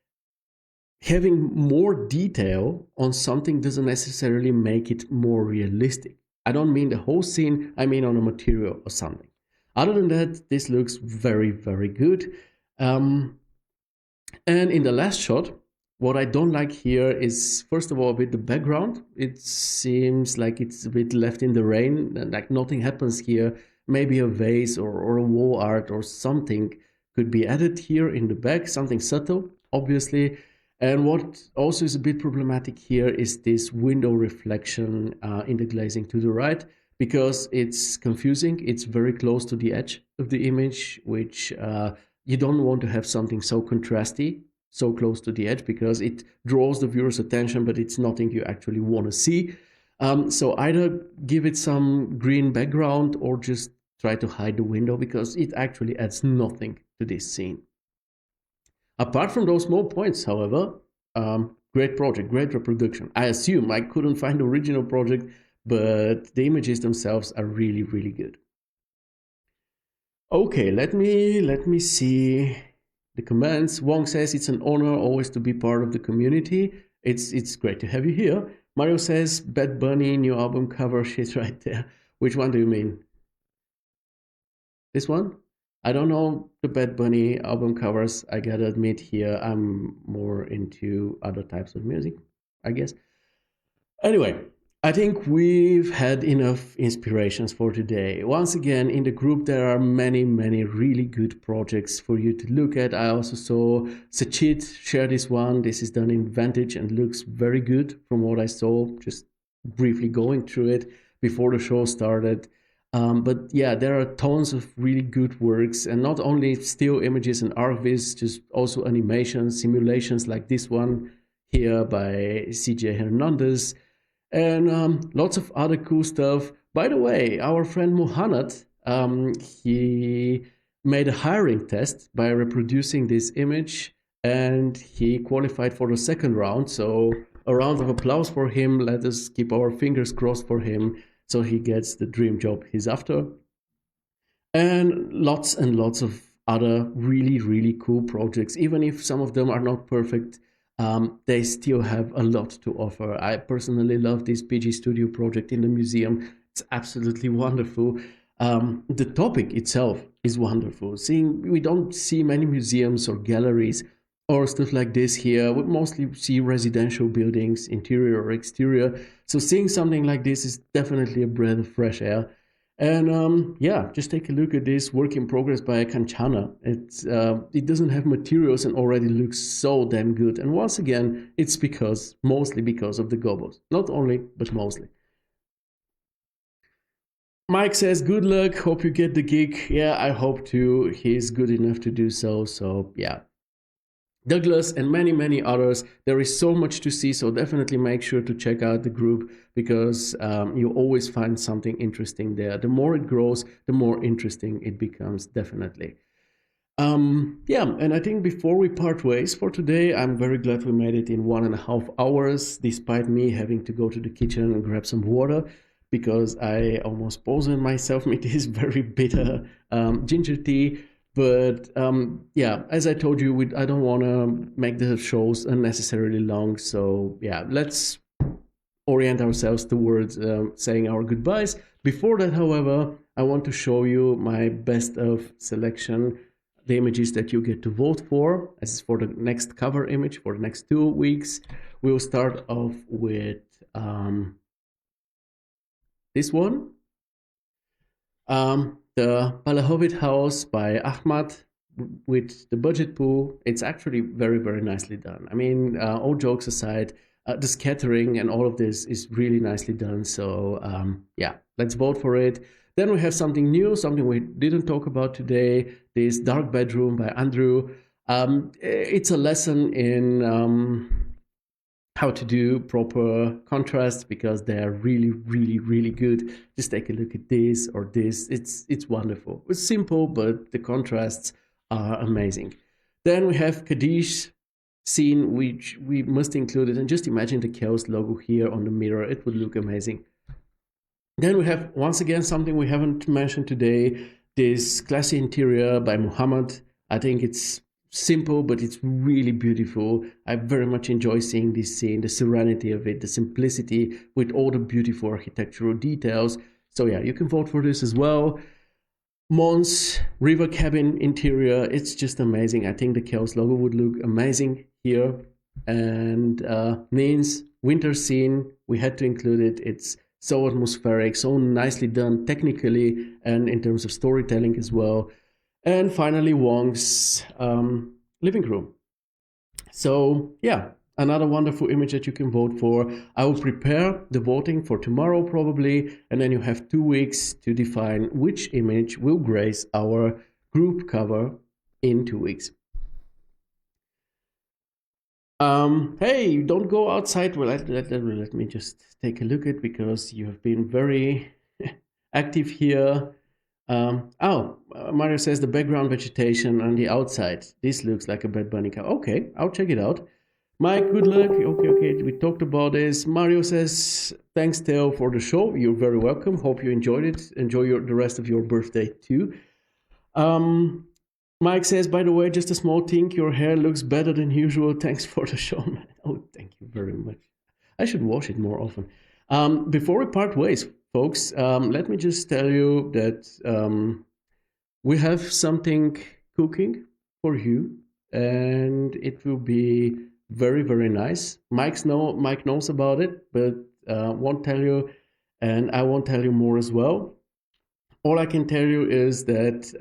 having more detail on something doesn't necessarily make it more realistic. I don't mean the whole scene, I mean on a material or something. Other than that, this looks very, very good. And in the last shot, What I don't like here is, first of all, with the background. It seems like it's a bit left in the rain, and like nothing happens here. Maybe a vase or a wall art or something could be added here in the back, something subtle, obviously. And what also is a bit problematic here is this window reflection in the glazing to the right, because it's confusing. It's very close to the edge of the image, which you don't want to have something so contrasty, so close to the edge, because it draws the viewer's attention, but it's nothing you actually want to see. So either give it some green background or just try to hide the window, because it actually adds nothing to this scene. Apart from those small points, however, great project, great reproduction. I assume I couldn't find the original project, but the images themselves are really, really good. Okay, let me see the comments. Wong says it's an honor always to be part of the community. It's great to have you here. Mario says Bad Bunny new album cover shit right there. Which one do you mean? This one? I don't know the Bad Bunny album covers. I gotta admit here, I'm more into other types of music, I guess. Anyway, I think we've had enough inspirations for today. Once again, in the group, there are many, many really good projects for you to look at. I also saw Sachit share this one. This is done in Vantage and looks very good from what I saw, just briefly going through it before the show started. But yeah, there are tons of really good works, and not only still images and ArcViz, just also animations, simulations like this one here by CJ Hernandez, and lots of other cool stuff. By the way, our friend Muhammad, he made a hiring test by reproducing this image, and he qualified for the second round. So a round of applause for him. Let us keep our fingers crossed for him, so he gets the dream job he's after. And lots of other really, really cool projects. Even if some of them are not perfect, they still have a lot to offer. I personally love this PG Studio project in the museum. It's absolutely wonderful. The topic itself is wonderful. We don't see many museums or galleries or stuff like this here. We mostly see residential buildings, interior or exterior. So seeing something like this is definitely a breath of fresh air. And yeah, just take a look at this work in progress by Kanchana. It doesn't have materials and already looks so damn good. And once again, it's mostly because of the gobos. Not only, but mostly. Mike says, good luck, hope you get the gig. Yeah, I hope to. He's good enough to do so. So yeah. Douglas and many, many others. There is so much to see, so definitely make sure to check out the group, because you always find something interesting there. The more it grows, the more interesting it becomes, definitely. Yeah, and I think before we part ways for today, I'm very glad we made it in 1.5 hours, despite me having to go to the kitchen and grab some water, because I almost poisoned myself with this very bitter ginger tea. But yeah, as I told you, I don't want to make the shows unnecessarily long. So yeah, let's orient ourselves towards saying our goodbyes. Before that, however, I want to show you my best of selection, the images that you get to vote for. As for the next cover image for the next 2 weeks, we'll start off with this one. The Palahovit house by Ahmad with the budget pool. It's actually very, very nicely done. I mean, all jokes aside, the scattering and all of this is really nicely done. So yeah, let's vote for it. Then we have something new, something we didn't talk about today, this Dark Bedroom by Andrew. It's a lesson in how to do proper contrast, because they are really, really, really good. Just take a look at this or this. It's wonderful. It's simple, but the contrasts are amazing. Then we have Khadij scene, which we must include it. And just imagine the Chaos logo here on the mirror. It would look amazing. Then we have, once again, something we haven't mentioned today, this classy interior by Muhammad. I think it's simple, but it's really beautiful. I very much enjoy seeing this scene, the serenity of it, the simplicity with all the beautiful architectural details. So yeah, you can vote for this as well. Mon's river cabin interior, it's just amazing. I think the Chaos logo would look amazing here. and Nin's winter scene. We had to include it. It's so atmospheric, so nicely done technically and in terms of storytelling as well. And finally, Wong's living room. So yeah, another wonderful image that you can vote for. I will prepare the voting for tomorrow probably, and then you have 2 weeks to define which image will grace our group cover in 2 weeks. Hey, don't go outside. Well, let me just take a look at, because you have been very active here. Mario says the background vegetation on the outside. This looks like a Bad Bunny cow. Okay, I'll check it out. Mike, good luck. Okay, we talked about this. Mario says, thanks, Theo, for the show. You're very welcome. Hope you enjoyed it. Enjoy the rest of your birthday, too. Mike says, by the way, just a small thing, your hair looks better than usual. Thanks for the show, man. Oh, thank you very much. I should wash it more often. Before we part ways, folks, let me just tell you that we have something cooking for you, and it will be very, very nice. Mike knows about it, but won't tell you, and I won't tell you more as well. All I can tell you is that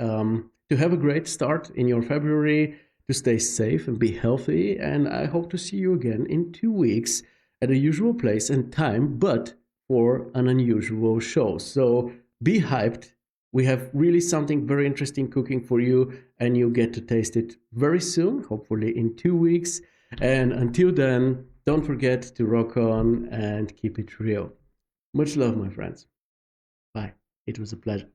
to have a great start in your February, to stay safe and be healthy, and I hope to see you again in 2 weeks at a usual place and time, but for an unusual show. So be hyped. We have really something very interesting cooking for you, and you get to taste it very soon, hopefully in 2 weeks. And until then, don't forget to rock on and keep it real. Much love, my friends. Bye. It was a pleasure.